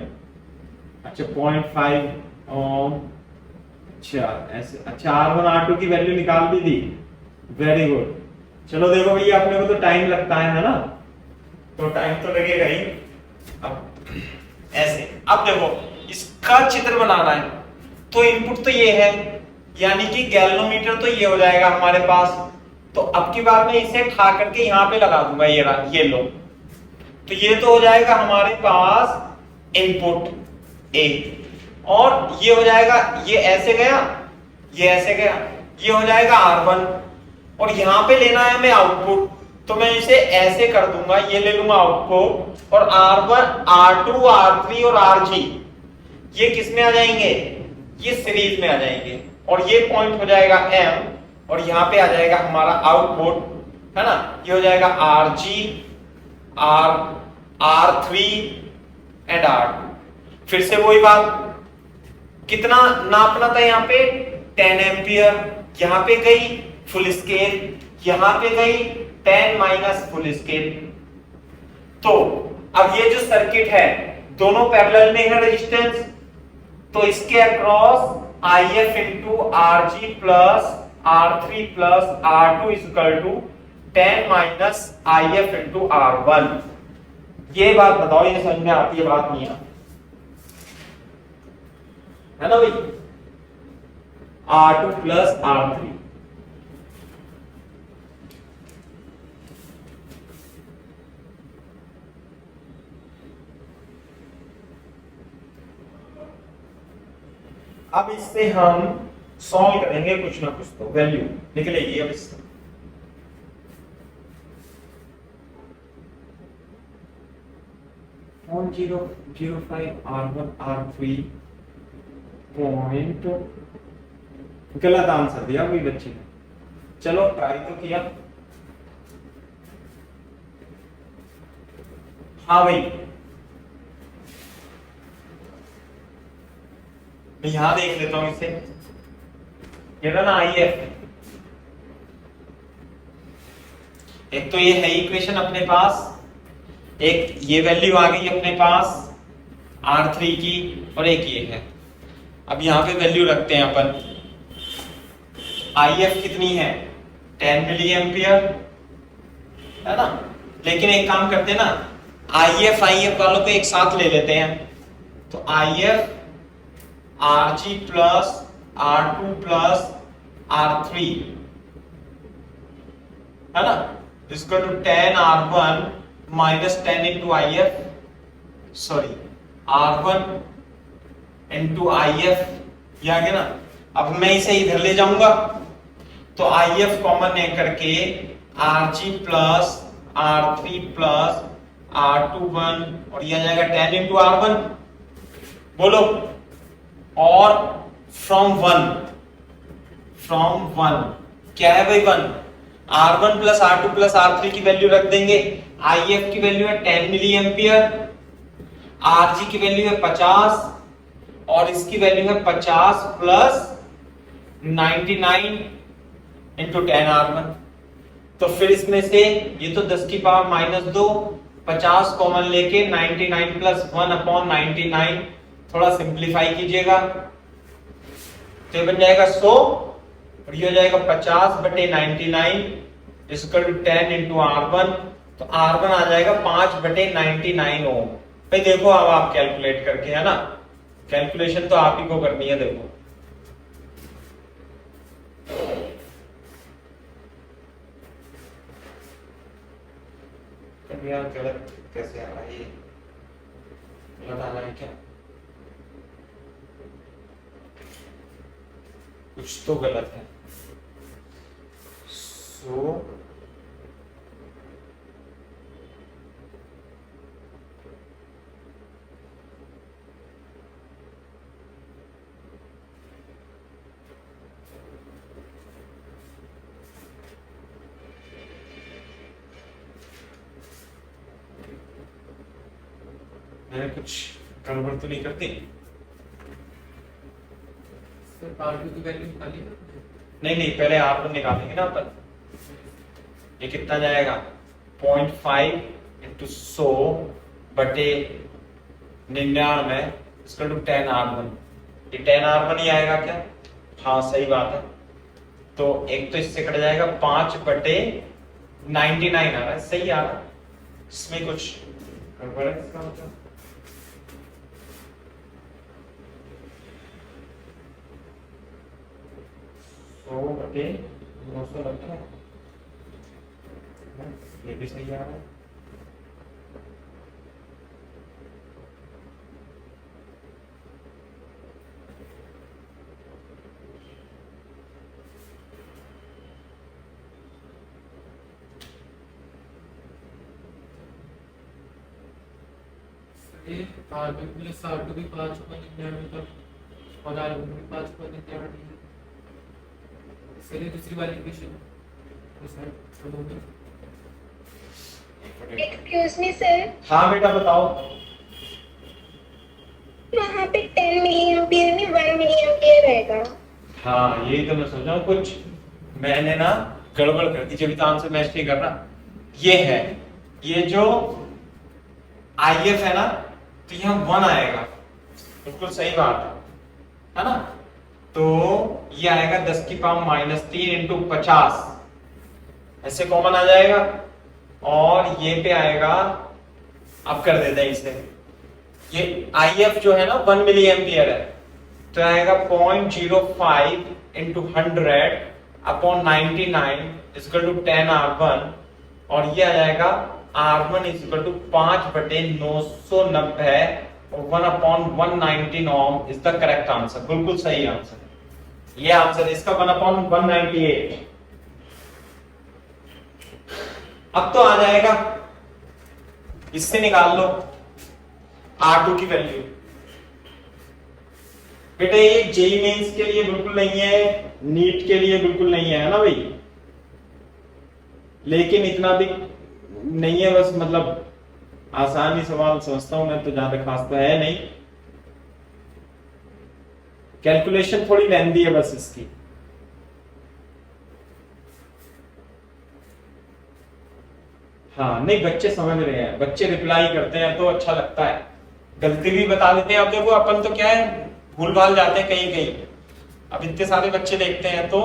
Speaker 1: अच्छा 0.5 ओम, अच्छा ऐसे, अच्छा R1 R2 की वैल्यू निकाल भी दी, वेरी गुड। चलो देखो भैया अपने को तो टाइम लगता है ना, तो टाइम तो लगेगा ही। अब ऐसे, अब देखो इसका चित्र बनाना है, तो इनपुट तो ये है, यानी कि गैल्वेनोमीटर तो ये हो जाएगा हमारे पास। तो अब की बार मैं इसे ठा करके यहाँ पे लगा दूंगा, ये लो, तो ये तो हो जाएगा हमारे पास इनपुट ए, और ये हो जाएगा, ये ऐसे गया, ये ऐसे गया, ये हो जाएगा R1, और यहाँ पे लेना है मैं आउटपुट, तो मैं इसे ऐसे कर दूंगा, ये ले लूंगा आउटपुट, और R1 R2 R3 और RG ये किस में आ जाएंगे, ये सीरीज में आ जाएंगे, और ये पॉइंट हो जाएगा M, और यहाँ पे आ जाएगा हमारा आउटपुट, है ना। ये हो जाएगा RG R3 एंड R2। फिर से वही बात, कितना नापना था यहाँ पे 10 एम्पियर, यहाँ पे गई फुल स्केल, यहाँ पे गई 10 माइनस फुल स्केल। तो अब ये जो सर्किट है दोनों पैरेलल में है रेजिस्टेंस, तो इसके across IF into RG plus R3 plus R2 is equal to 10 minus IF into R1। ये बात बताओ, ये समझ में आती है बात नहीं आती? है ना भाई, R2 प्लस R3। अब इससे हम सॉल्व करेंगे कुछ ना कुछ, तो वैल्यू निकलेगी अब इससे। और 0.05 R1 R3 पॉइंट, गलत आंसर दिया कोई बच्चे ने, चलो ट्राई तो किया। हाँ भाई, मैं यहां देख लेता हूं इसे, ये था ना IF, एक तो ये है इक्वेशन अपने पास, एक ये वैल्यू आ गई अपने पास R3 की, और एक ये है। अब यहां पे वैल्यू रखते हैं अपन। IF कितनी है, 10 मिली एम्पियर, है ना। लेकिन एक काम करते हैं ना, IF वालों को एक साथ ले लेते हैं। तो IF RG plus R2 plus R3, है ना, इसको to 10 R1 minus 10 into IF, sorry R1 into IF, ये आ गया ना। अब मैं इसे इधर ले जाऊंगा, तो IF कॉमन है करके RG plus R3 plus R21, और ये आ जाएगा 10 इंटू R1, बोलो। और फ्रॉम वन क्या है भाई, 1, R1 plus R2 plus R3 की वैल्यू रख देंगे। IF की वैल्यू है 10 मिली एम्पियर, RG की वैल्यू है 50, और इसकी वैल्यू है 50 प्लस 99 इंटू 10 R1। तो फिर इसमें से ये तो 10 की पावर माइनस 2, 50 कॉमन लेके 99 प्लस 1 अपॉन 99, थोड़ा सिंप्लीफाई कीजिएगा तो ये बन जाएगा 100, और ये हो जाएगा 50 बटे 99 इसका 10 इंटू R1, तो R1 आ जाएगा 5 बटे 99 ओम। भाई देखो अब आप कैलकुलेट करके, है ना, कैलकुलेशन तो आप ही को करनी है। देखो यार गलत कैसे आ रहा है, ये गलत आ रहा है क्या, कुछ तो गलत है। सो मैंने कुछ गड़बड़ तो नहीं करती?
Speaker 2: R2 की वैल्यू निकाली ना?
Speaker 1: नहीं, पहले R1 निकालेंगे ना अपन। ये कितना जाएगा, 0.5 इंटू 100 बटे 99 इसका टू 10 R1, ये 10 R1 ही आएगा क्या? हाँ सही बात है। तो एक तो इससे कट जाएगा 5 बटे 99 आ रहा है, सही आ रहा है, इसमें कुछ गड़बड़ है इसका मतलब। तो बटे 990, ये भी सही आ रहा है।
Speaker 2: R2 प्लस R2 भी 5.99 तक, और R1 भी 5.99। चलिए दूसरी वाली इक्वेशन
Speaker 3: एक्सक्यूज मी सर,
Speaker 1: हाँ बेटा बताओ।
Speaker 3: वहाँ पे 10 मिली एम्पियर नहीं 1 मिली एम्पियर रहेगा।
Speaker 1: हाँ यही तो मैं सोच रहा हूँ, कुछ मैंने ना गड़बड़ कर दी, जब भी आंसर मैच नहीं कर रहा। ये है, ये जो IF है ना, तो यहाँ 1 आएगा, बिल्कुल सही बात है ना। तो ये आएगा 10 की पावर माइनस 3 इंटू 50, ऐसे कॉमन आ जाएगा, और ये पे आएगा, अब कर देते हैं इसे। ये IF जो है ना 1 मिली एम्पियर है, तो आएगा 0.05 into 100 upon 99 equal to 10 R1 और ये आ जाएगा R1 इक्वल टू 5/990 और 1/119 ओम इज द करेक्ट आंसर। बिल्कुल सही आंसर है ये आंसर इसका 1/198। अब तो आ जाएगा, इससे निकाल लो R2 की वैल्यू। बेटा ये जेई मेंस के लिए बिल्कुल नहीं है, नीट के लिए बिल्कुल नहीं है ना भाई, लेकिन इतना भी नहीं है, बस मतलब आसानी सवाल समझता हूं मैं, तो ज्यादा खास तो है नहीं, कैलकुलेशन थोड़ी लेंदी है बस इसकी। हाँ नहीं, बच्चे समझ रहे हैं, बच्चे रिप्लाई करते हैं तो अच्छा लगता है, गलती भी बता देते हैं। अब देखो अपन तो क्या है, भूल भाल जाते हैं कहीं कहीं। अब इतने सारे बच्चे देखते हैं तो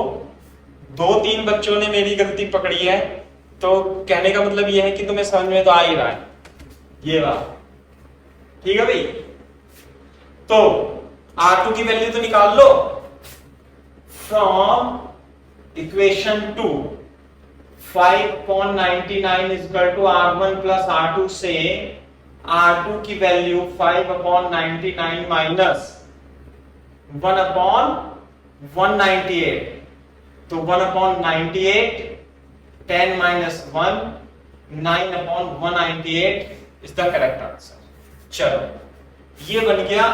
Speaker 1: 2-3 बच्चों ने मेरी गलती पकड़ी है, तो कहने का मतलब यह है कि तुम्हें समझ में तो आ ही रहा है ये बात, ठीक है भाई। तो R2 की वैल्यू तो निकाल लो from equation 2 5/99 equal to R1 plus R2 से R2 की वैल्यू 5/99 माइनस 1/198, तो 1/98 10 minus 1 9/198 is the correct answer। चलो ये बन गया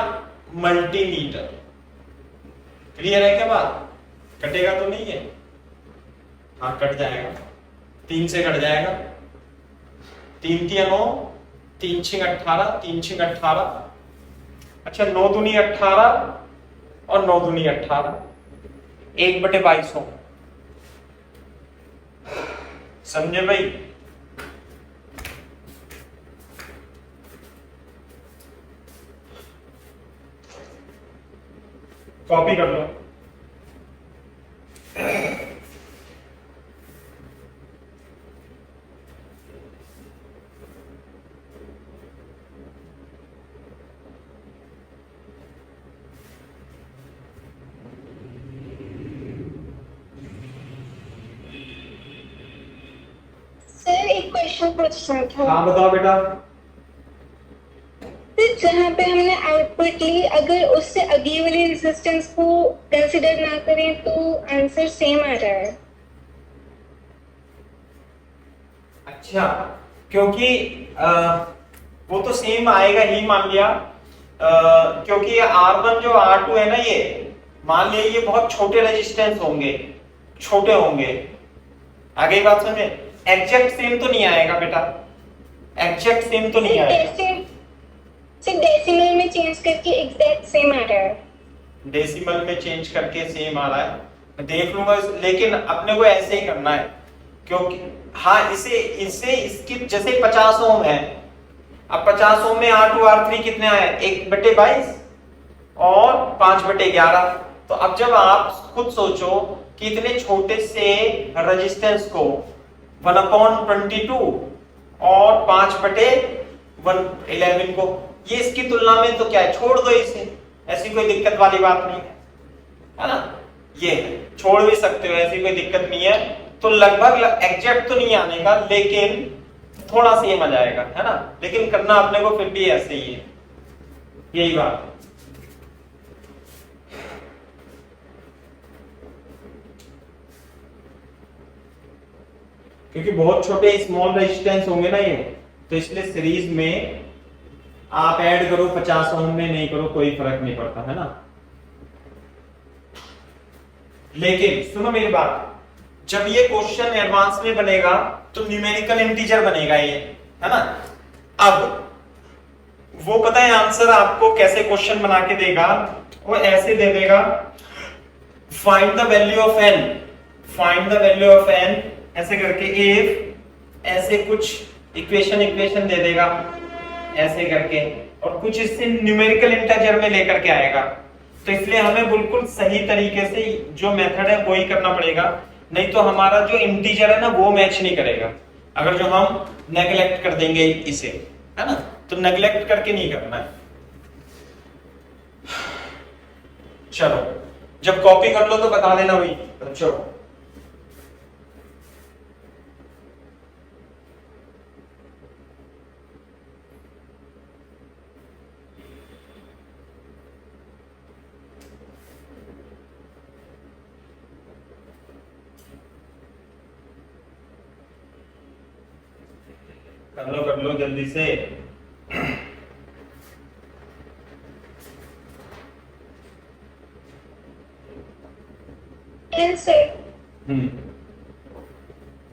Speaker 1: मल्टीमीटर। क्लियर है क्या बात? कटेगा तो नहीं है? हाँ कट जाएगा, 3 से कट जाएगा, 3 × 9 3 × 18 3 × 18, अच्छा 9 दूनी 18 और 9 दूनी 18 1/22 हो, समझे भाई? कॉपी कर लो।
Speaker 3: सर एक क्वेश्चन पूछना था।
Speaker 1: हाँ बताओ बेटा।
Speaker 3: सर जहाँ पे हमने आउटपुट ली, अगर उससे अगली वाली रेजिस्टेंस को कंसिडर ना करें तो आंसर सेम आ रहा है।
Speaker 1: अच्छा, क्योंकि वो तो सेम आएगा ही, मान लिया क्योंकि R1 जो R2 है ना, ये मान लिया ये बहुत छोटे रेजिस्टेंस होंगे, छोटे होंगे। आगे बात समझे? एग्जैक्ट सेम तो नहीं आएगा बेटा, एग्जैक्ट सेम तो नहीं आएगा।
Speaker 3: सिर्फ डेसिमल में चेंज करके एग्जैक्ट सेम आ रहा है।
Speaker 1: डेसिमल में चेंज करके सेम आ रहा है, मैं देख लूंगा, लेकिन अपने को ऐसे ही करना है, क्योंकि हाँ इसे इसकी जैसे 50 ओम है, अब 50 ओम में R2 R3 कितने आए? 1/22 और 5/11। तो अब जब आप खुद सोचो कि इतने छोटे से रेजिस्टेंस को 1/22 और 5/11 को, ये इसकी तुलना में तो क्या है, छोड़ दो इसे, ऐसी कोई दिक्कत वाली बात नहीं है ना, ये छोड़ भी सकते हो, ऐसी कोई दिक्कत नहीं है। तो लगभग एग्जैक्ट तो नहीं आने का, लेकिन थोड़ा सेम आ जाएगा, है ना, लेकिन करना अपने को फिर भी ऐसे ही है, यही बात है। क्योंकि बहुत छोटे स्मॉल रेजिस्टेंस होंगे ना ये, तो इसलिए सीरीज में आप ऐड करो 50 ओम में, नहीं करो कोई फर्क नहीं पड़ता, है ना। लेकिन सुनो मेरी बात, जब ये क्वेश्चन एडवांस में बनेगा तो न्यूमेरिकल इंटीजर बनेगा ये, है ना। अब वो पता है आंसर आपको कैसे क्वेश्चन बना के देगा, वो ऐसे दे देगा, find the value of n, find the value of n ऐसे करके, इफ ऐसे कुछ इक्वेशन दे देगा ऐसे करके, और कुछ इससे न्यूमेरिकल इंटीजर में लेकर के आएगा। तो इसलिए हमें बिल्कुल सही तरीके से जो मेथड है वो ही करना पड़ेगा, नहीं तो हमारा जो इंटीजर है ना वो मैच नहीं करेगा, अगर जो हम नेग्लेक्ट कर देंगे इसे, है ना। तो नेग्लेक्ट करके नहीं करना है। चलो जब कॉपी कर लो तो बता देना भाई बच्चों। कर लो जल्दी से।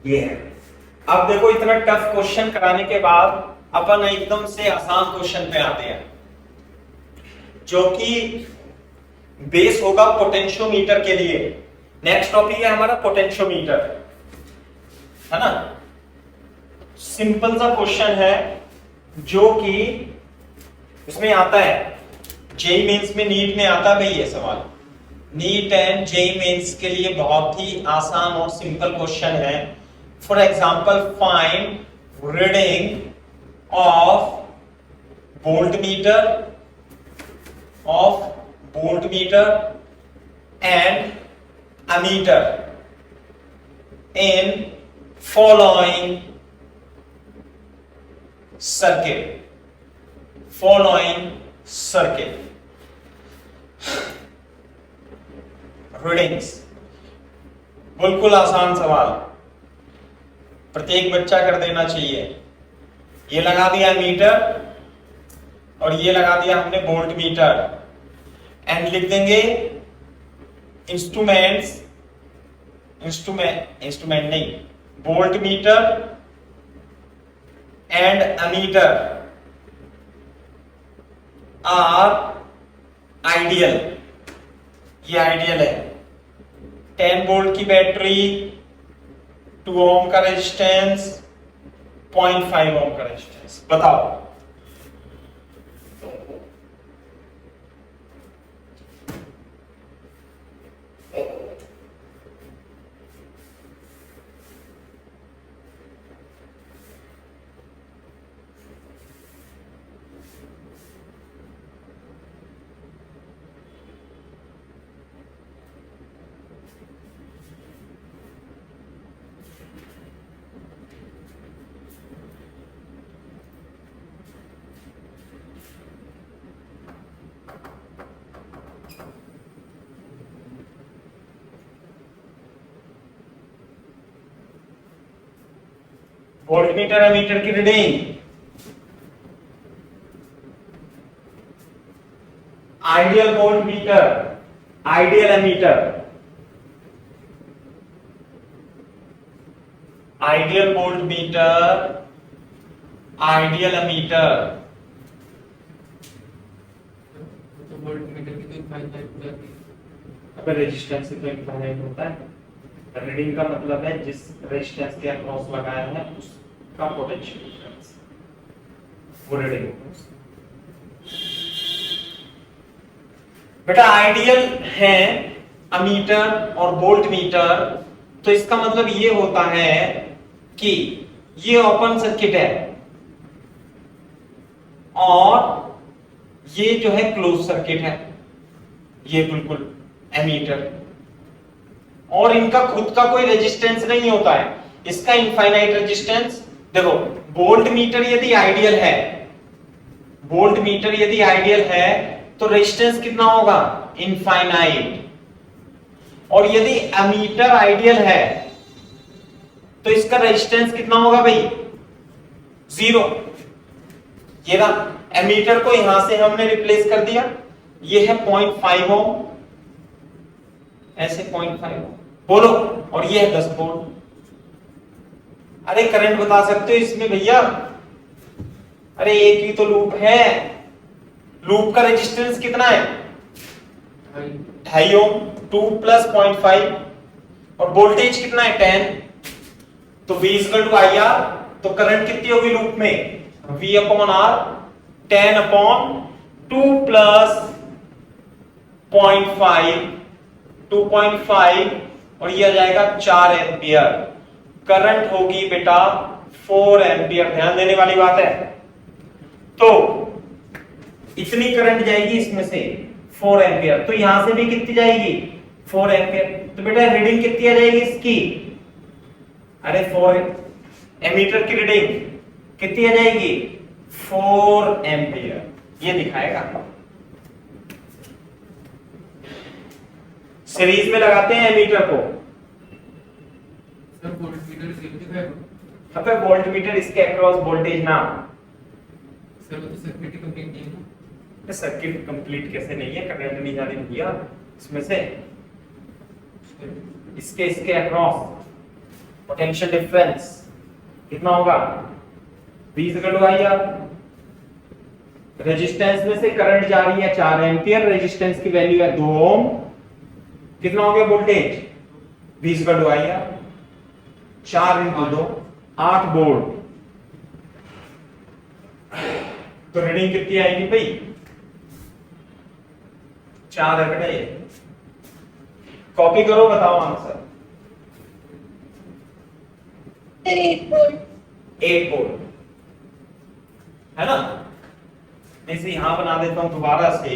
Speaker 1: ये है। अब देखो इतना टफ क्वेश्चन कराने के बाद अपन एकदम से आसान क्वेश्चन पे आते हैं, जो कि बेस होगा पोटेंशियोमीटर के लिए। नेक्स्ट टॉपिक है हमारा पोटेंशियोमीटर, है ना। सिंपल सा क्वेश्चन है जो कि इसमें आता है, जेई मेंस में, नीट में आता है भाई ये सवाल। नीट एंड जेई मेंस के लिए बहुत ही आसान और सिंपल क्वेश्चन है। For example find reading of voltmeter and ammeter in following circuit readings. बिल्कुल आसान सवाल, प्रत्येक बच्चा कर देना चाहिए। ये लगा दिया मीटर और ये लगा दिया हमने वोल्ट मीटर, एंड लिख देंगे इंस्ट्रूमेंट नहीं, volt meter and ammeter are ideal. ये आइडियल है। 10 वोल्ट की बैटरी, 2 ओम का रेजिस्टेंस, 0.5 ओम का रेजिस्टेंस। बताओ वोल्टमीटर एमीटर की reading, ideal voltmeter, ideal ammeter, ideal voltmeter, ideal ammeter.
Speaker 2: तो वोल्टमीटर की तो इनफाइनाइट हो जाती है।
Speaker 1: अबे रेजिस्टेंस तो इनफाइनाइट होता है, रीडिंग का मतलब है जिस रेजिस्टेंस के अक्रॉस लगाया है उसका पोटेंशियल डिफरेंस, वो रीडिंग होगा। बेटा आइडियल है अमीटर और वोल्ट मीटर, तो इसका मतलब ये होता है कि ये ओपन सर्किट है और ये जो है क्लोज सर्किट है, ये बिल्कुल एमीटर, और इनका खुद का कोई रेजिस्टेंस नहीं होता है, इसका इनफाइनाइट रेजिस्टेंस। देखो वोल्ट मीटर यदि आइडियल है, वोल्ट मीटर यदि आइडियल है तो रेजिस्टेंस कितना होगा, इनफाइनाइट। और यदि एमीटर आइडियल है तो इसका रेजिस्टेंस कितना होगा भाई, 0। ये ना एमीटर को यहां से हमने रिप्लेस कर दिया, ये है 0.5 ओम, ऐसे 0.5 ओम बोलो, और ये है 10 वोल्ट। अरे करंट बता सकते हो इसमें भैया, अरे एक ही तो लूप है, लूप का रेजिस्टेंस कितना है, 2.5 ओम, 2 + 0.5, और वोल्टेज कितना है 10, तो V = IR, तो करंट कितनी होगी लूप में, V/R 10/2 + 0.5, 2.5, और ये आ जाएगा 4 एम्पियर। करंट होगी बेटा 4 एम्पियर, ध्यान देने वाली बात है। तो इतनी करंट जाएगी इसमें से 4 एम्पियर, तो यहां से भी कितनी जाएगी 4 एम्पियर। तो बेटा रीडिंग कितनी आ जाएगी इसकी, अरे 4 एमीटर की रीडिंग कितनी आ जाएगी 4 एम्पियर, ये दिखाएगा। सीरीज में लगाते हैं एमीटर को,
Speaker 2: सर वोल्टमीटर जीरो दिखाएगा।
Speaker 1: अब वोल्ट मीटर इसके अक्रॉस वोल्टेज ना,
Speaker 2: सर वो तो सर्किट ही कंप्लीट नहीं है ना।
Speaker 1: सर्किट कंप्लीट कैसे नहीं है, करंट नहीं जाने भैया इसमें से, इसके अक्रॉस पोटेंशियल डिफरेंस कितना होगा 20 आई। रेजिस्टेंस में से करंट जा रही है 4 एम्पियर, रेजिस्टेंस की वैल्यू है 2 ओम, कितना हो गया वोल्टेज 20 आई। 4 इंटू 2 8 वोल्ट, तो रीडिंग कितनी आएगी भाई 4 है बेटा। ये कॉपी करो, बताओ आंसर।
Speaker 3: 8 वोल्ट।
Speaker 1: 8 वोल्ट है ना। इसे यहां बना देता हूं दोबारा से,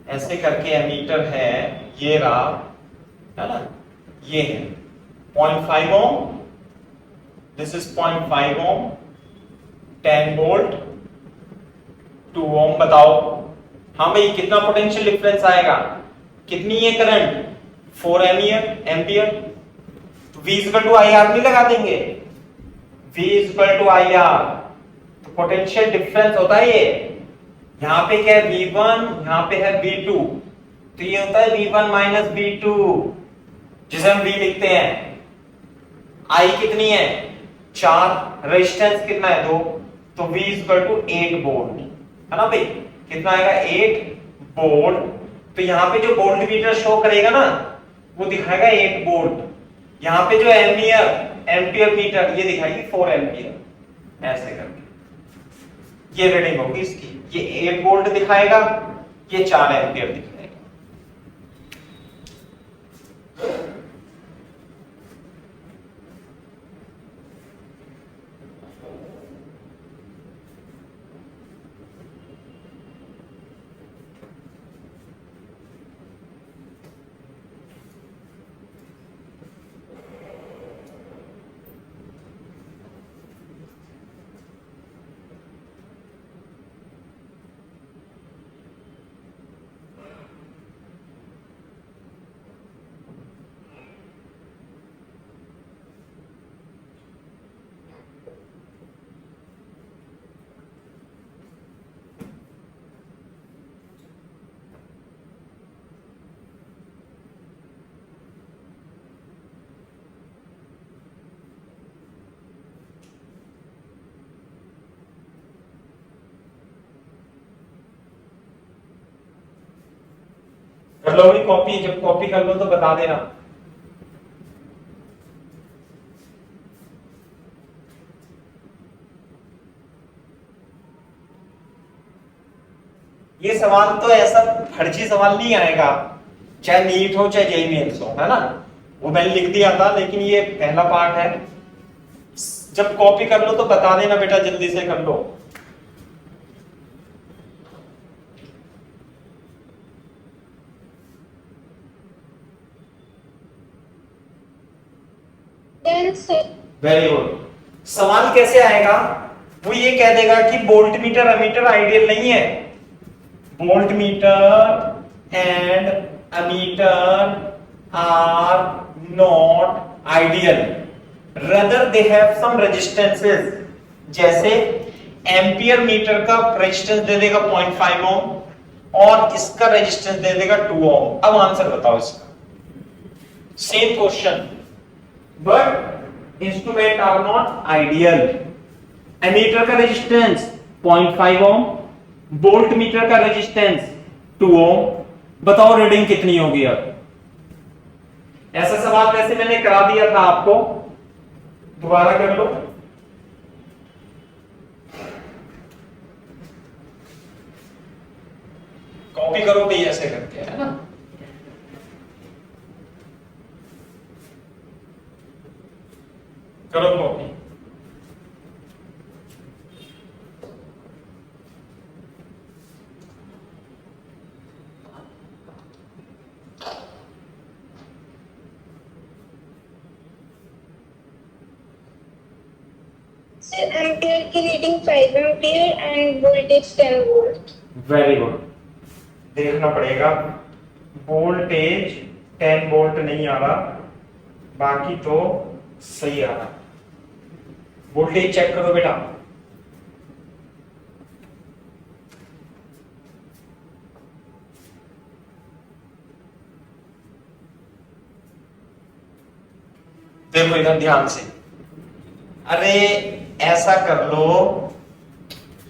Speaker 1: ऐसे करके एमीटर है, ये रहा है ना, ये है 0.5 ओम, this is 0.5 Om, 10 volt, 2 ohm. बताओ हाँ भाई कितना पोटेंशियल डिफरेंस आएगा, कितनी है करंट 4 एम्पियर, तो V = IR नहीं लगा देंगे, V = IR, तो पोटेंशियल डिफरेंस होता है ये, यहां पे क्या है V1, यहां पे है V2, तो ये होता है V1 - V2, जिसे हम V लिखते हैं। I कितनी है 4, रेजिस्टेंस कितना है 2, तो V = 8 वोल्ट है ना भाई, कितना आएगा 8 वोल्ट। तो यहाँ पे जो वोल्ट मीटर शो करेगा ना वो दिखाएगा 8 वोल्ट, यहाँ पे जो एम्पियर मीटर ये दिखाएगी 4 एम्पियर, ऐसे करके ये रीडिंग होगी इसकी, ये 8 वोल्ट दिखाएगा, ये 4 एम्पियर दिखाएगा। कर लो भाई कॉपी, जब कॉपी कर लो तो बता देना। ये सवाल तो ऐसा फर्जी सवाल नहीं आएगा, चाहे नीट हो चाहे जेईई मेंस हो, है ना, वो मैंने लिख दिया था, लेकिन ये पहला पार्ट है। जब कॉपी कर लो तो बता देना बेटा, जल्दी से कर लो। Very good. सवाल कैसे आएगा, वो ये कह देगा कि वोल्ट मीटर एमीटर आइडियल नहीं है, volt meter and ammeter are not ideal, rather they have some resistances, जैसे एम्पियर मीटर का रेजिस्टेंस दे देगा 0.5 ओम और इसका रेजिस्टेंस दे देगा 2 ओम। अब आंसर बताओ इसका, same question but instrument are not ideal. Ammeter का रेजिस्टेंस 0.5 ओम, वोल्ट मीटर का रेजिस्टेंस 2 ओम, बताओ रीडिंग कितनी होगी। अब ऐसा सवाल वैसे मैंने करा दिया था आपको, दोबारा कर लो। कॉपी करो भाई ऐसे करके, है ना। करो कॉपी।
Speaker 3: एम्पियर की reading 5 ampere end voltage 10 volt.
Speaker 1: Very good, देखना पड़ेगा, वोल्टेज 10 वोल्ट नहीं आ रहा, बाकी तो सही आ रहा। वोल्टेज चेक करो बेटा। देखो इधर ध्यान से, अरे ऐसा कर लो,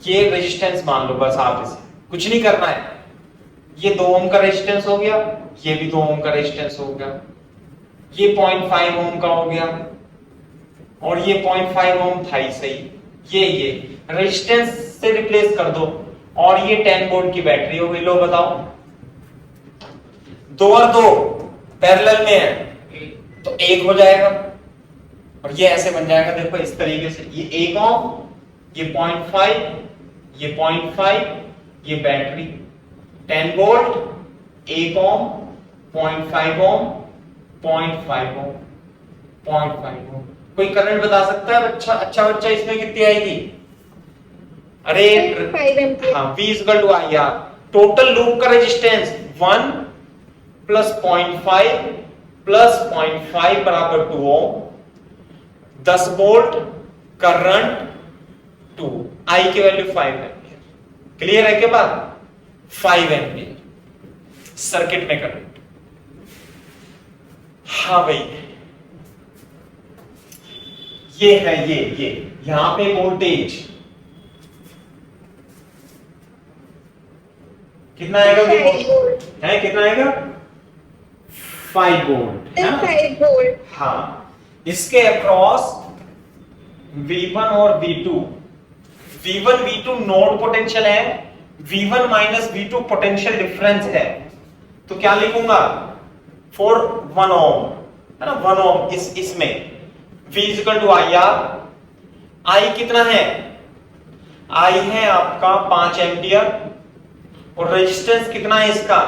Speaker 1: ये रेजिस्टेंस मान लो बस, आप इसे कुछ नहीं करना है। ये 2 ओम का रेजिस्टेंस हो गया, ये भी 2 ओम का रेजिस्टेंस हो गया, ये 0.5 ओम का हो गया, और ये 0.5 ओम था ही सही। ये रेजिस्टेंस से रिप्लेस कर दो, और ये 10 वोल्ट की बैटरी हो गई। लो बताओ, 2 और 2 पैरेलल में है तो 1 हो जाएगा, और ये ऐसे बन जाएगा, देखो इस तरीके से, ये 1 ओम, ये 0.5, ये 0.5, ये बैटरी 10 वोल्ट, 1 ओम, 0.5 ओम, 0.5 ओम, 0.5 ओम। कोई करंट बता सकता है बच्चा? अच्छा बच्चा, इसमें कितनी आएगी? अरे
Speaker 3: 5 एम्पियर।
Speaker 1: हाँ, V equal to I R. Total loop का रेजिस्टेंस 1 प्लस 0.5 प्लस 0.5 बराबर 2 ओम, 10 वोल्ट, करंट 2, आई की वैल्यू 5 एम्पियर। क्लियर है के बाद? 5 एम्पियर सर्किट में करंट। हाँ भाई, ये है, ये यहां पे वोल्टेज कितना आएगा?
Speaker 3: 5 वोल्ट
Speaker 1: है कितना आएगा? 5 वोल्ट है ना?
Speaker 3: 5 वोल्ट।
Speaker 1: हाँ, इसके अक्रॉस V1 और V2, V1 V2 node potential है, V1 minus V2 potential difference है। तो क्या लिखूंगा? फॉर 1 ओम, है ना, 1 ओम इसमें V equal to I R. I कितना है? आई है आपका 5 एम्पियर, और रेजिस्टेंस कितना है इसका?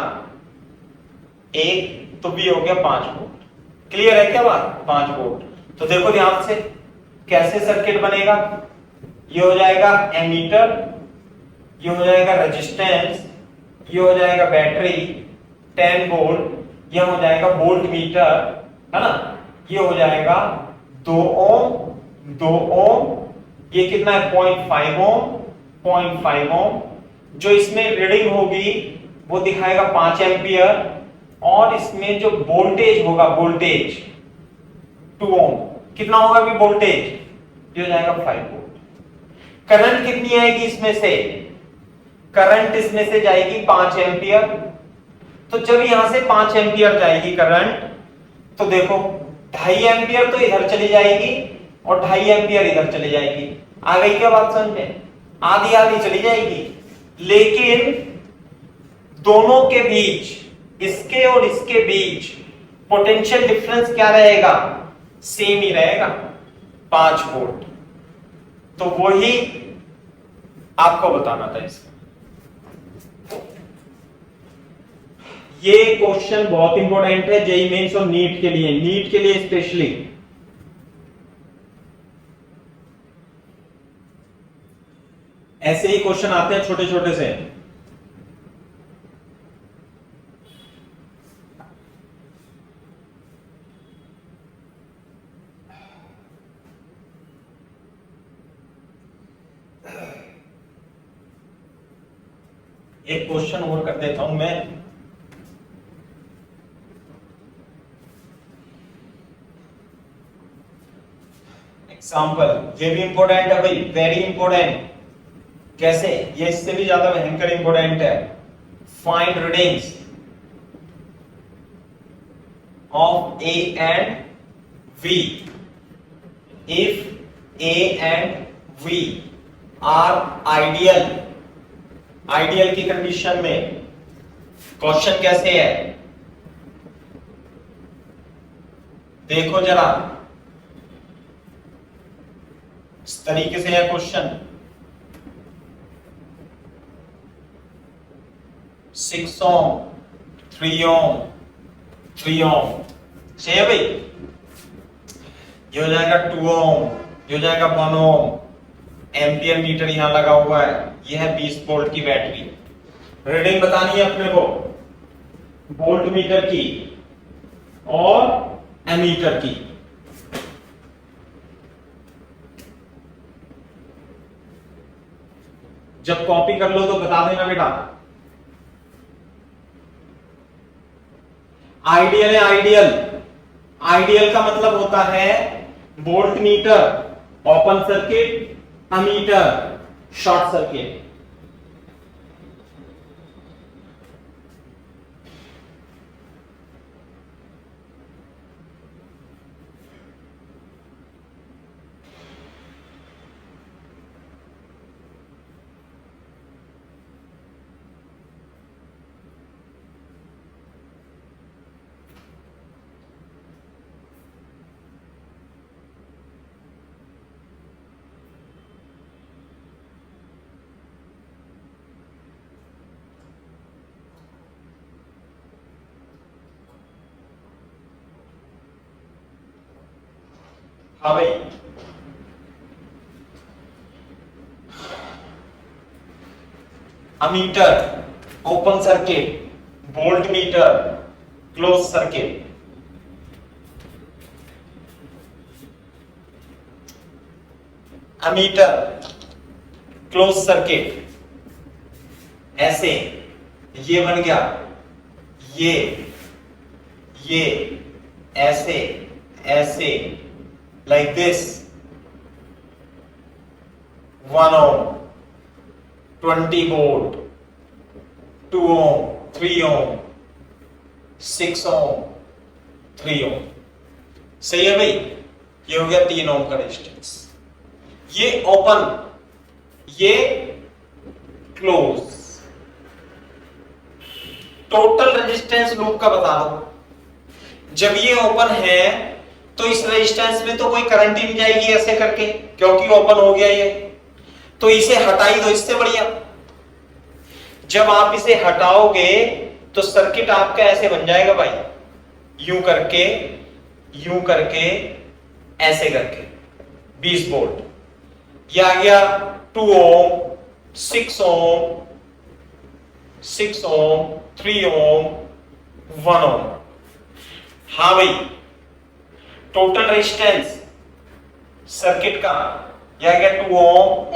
Speaker 1: 1, तो V हो गया 5 वोल्ट। क्लियर है क्या बात? 5 वोल्ट। तो देखो ध्यान से, कैसे सर्किट बनेगा? ये हो जाएगा एमीटर, ये हो जाएगा रेजिस्टेंस, ये हो जाएगा बैटरी 10 वोल्ट, ये हो जाएगा वोल्ट मीटर, है ना, ये हो जाएगा 2 ओम, 2 ओम, ये कितना है? 0.5 ओम, 0.5 ओम। जो इसमें रीडिंग होगी वो दिखाएगा 5 एम्पियर, और इसमें जो वोल्टेज होगा, वोल्टेज 2 ओम, कितना होगा भी वोल्टेज? ये हो जाएगा 5 वोल्ट। करंट कितनी आएगी इसमें से? करंट इसमें से जाएगी 5 एम्पियर। तो जब यहां से 5 एम्पियर जाएगी करंट, तो देखो 2.5 एम्पियर तो इधर चली जाएगी, और 2.5 एम्पियर इधर चली जाएगी। आ गई क्या बात समझ में? आधी आधी चली जाएगी, लेकिन दोनों के बीच, इसके और इसके बीच पोटेंशियल डिफरेंस क्या रहेगा? सेम ही रहेगा, 5 वोल्ट। तो वही आपको बताना था इसमें। ये क्वेश्चन बहुत इंपॉर्टेंट है जेईई मेंस और नीट के लिए, नीट के लिए स्पेशली। ऐसे ही क्वेश्चन आते हैं छोटे छोटे से। एक क्वेश्चन और कर देता हूं मैं। एग्जाम्पल, ये भी इंपॉर्टेंट है भाई, वेरी इंपॉर्टेंट। कैसे? ये इससे भी ज्यादा भयंकर इंपॉर्टेंट है। Find readings of A and V if A and V are ideal। Ideal की कंडीशन में क्वेश्चन कैसे है देखो जरा, इस तरीके से है क्वेश्चन। 6 ओम, 3 ओम, 3 ओम से है भाई। ये हो जाएगा 2 ओम, ये हो जाएगा 1 ओम, एम्पियर मीटर यहां लगा हुआ है, यह है 20 वोल्ट की बैटरी। रीडिंग बतानी है अपने को वोल्ट मीटर की और एमीटर की। जब कॉपी कर लो तो बता देना बेटा। आइडियल है, आइडियल, आइडियल का मतलब होता है volt meter open circuit, ammeter short circuit. हाँ भाई, ammeter open circuit, volt meter close circuit. Ammeter close circuit ऐसे, ये बन गया, ये ऐसे ऐसे, like this, 1 ohm, 20 volt, 2 ohm, 3 ohm, 6 ohm, 3 ohm। सही है भाई, ये हो गया 3 ohm का रेजिस्टेंस। ये ओपन, ये क्लोज। टोटल रेजिस्टेंस लूप का बता दो। जब ये ओपन है तो इस रेजिस्टेंस में तो कोई करंट ही नहीं जाएगी ऐसे करके, क्योंकि ओपन हो गया ये, तो इसे हटाई दो, इससे बढ़िया। जब आप इसे हटाओगे तो सर्किट आपका ऐसे बन जाएगा भाई, यूं करके ऐसे करके 20 वोल्ट। ये आ गया 2 ओम, 6 ओम, 6 ओम, 3 ओम, 1 ओम। हाँ भाई, टोटल रेजिस्टेंस सर्किट का यह आ गया 2 ओम,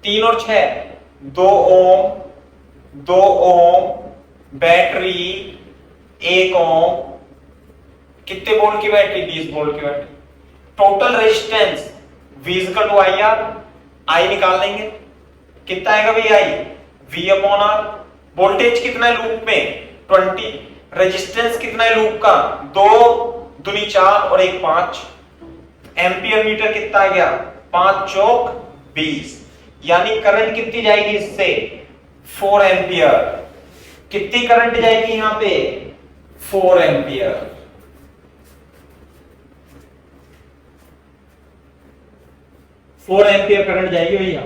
Speaker 1: 3 और 6 2 ओम, 2 ओम, बैटरी 1 ओम। कितने वोल्ट की बैटरी? 20 वोल्ट की battery. Total resistance V equal to I R, I निकाल लेंगे, कितना आएगा भाई? I V upon R. Voltage कितना है लूप में? 20। रेजिस्टेंस कितना है लूप का? 2 दूनी 4 और 1 5। एम्पियर मीटर कितना आ गया? 5 चौक 20। यानी करंट कितनी जाएगी इससे? 4 एम्पियर। कितनी करंट जाएगी यहां पे? 4 एम्पियर। फोर एम्पियर करंट जाएगी भैया।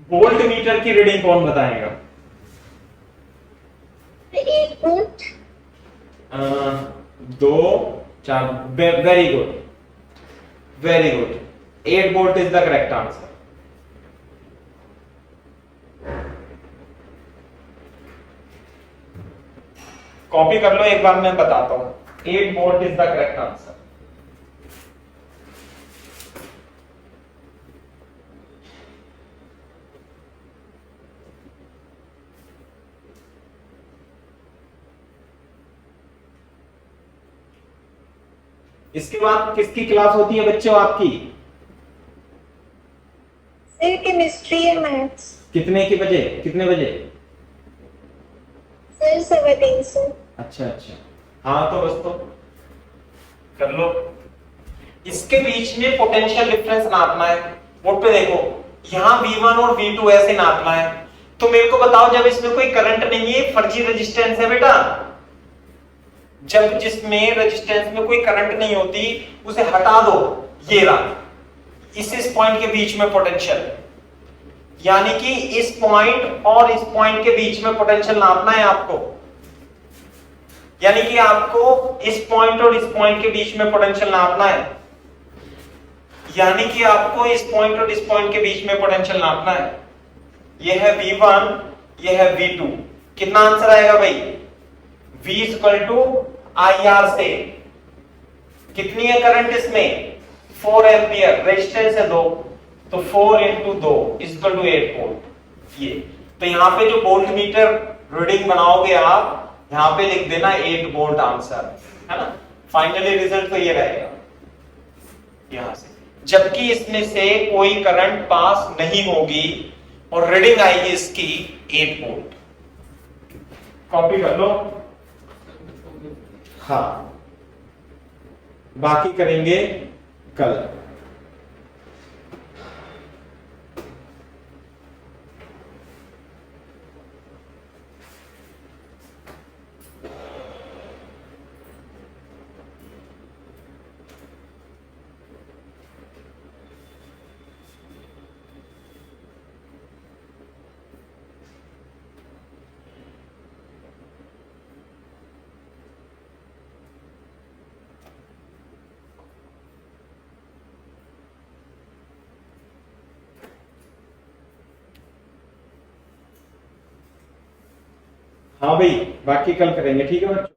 Speaker 1: वोल्ट मीटर की रीडिंग कौन बताएगा?
Speaker 3: 8 volt.
Speaker 1: 2 4। Very good, very good. 8 volt is the correct answer. Copy कर लो एक बार, मैं बताता हूं। 8 volt is the correct answer. इसके बाद किसकी क्लास होती है बच्चों आपकी?
Speaker 3: सर केमिस्ट्री या मैथ्स?
Speaker 1: कितने के बजे, कितने बजे?
Speaker 3: सर 7:15 से।
Speaker 1: अच्छा अच्छा, हाँ तो बस तो कर लो। इसके बीच में पोटेंशियल डिफरेंस नापना है। बोर्ड पे देखो, यहाँ V1 और V2 ऐसे नापना है। तो मेरे को बताओ, जब इसमें कोई करंट नहीं है, फर्जी रेजिस्टेंस है बेटा। जब जिसमें रेजिस्टेंस में कोई करंट नहीं होती, उसे हटा दो। ये रहा, इस पॉइंट के बीच में पोटेंशियल, यानी कि इस पॉइंट और इस पॉइंट के बीच में पोटेंशियल नापना है आपको। यानी कि आपको इस पॉइंट और इस पॉइंट के बीच में पोटेंशियल नापना है, यानी कि आपको इस पॉइंट और इस पॉइंट के बीच में पोटेंशियल नापना है। यह है V1, यह है V2। कितना आंसर आएगा भाई? V IR से कितनी है करंट इसमें? 4 एम्पियर, रेजिस्टेंस है 2, तो 4 × 2 = 8 वोल्ट। ये तो यहां पे जो वोल्ट मीटर रीडिंग बनाओगे आप, यहां पे लिख देना 8 वोल्ट आंसर, है ना। फाइनली रिजल्ट तो ये रहेगा यहां से, जबकि इसमें से कोई करंट पास नहीं होगी और रीडिंग आएगी इसकी 8 वोल्ट। कॉपी कर लो। हाँ, बाकी करेंगे कल। हाँ भाई, बाकी कल करेंगे, ठीक है बच्चों।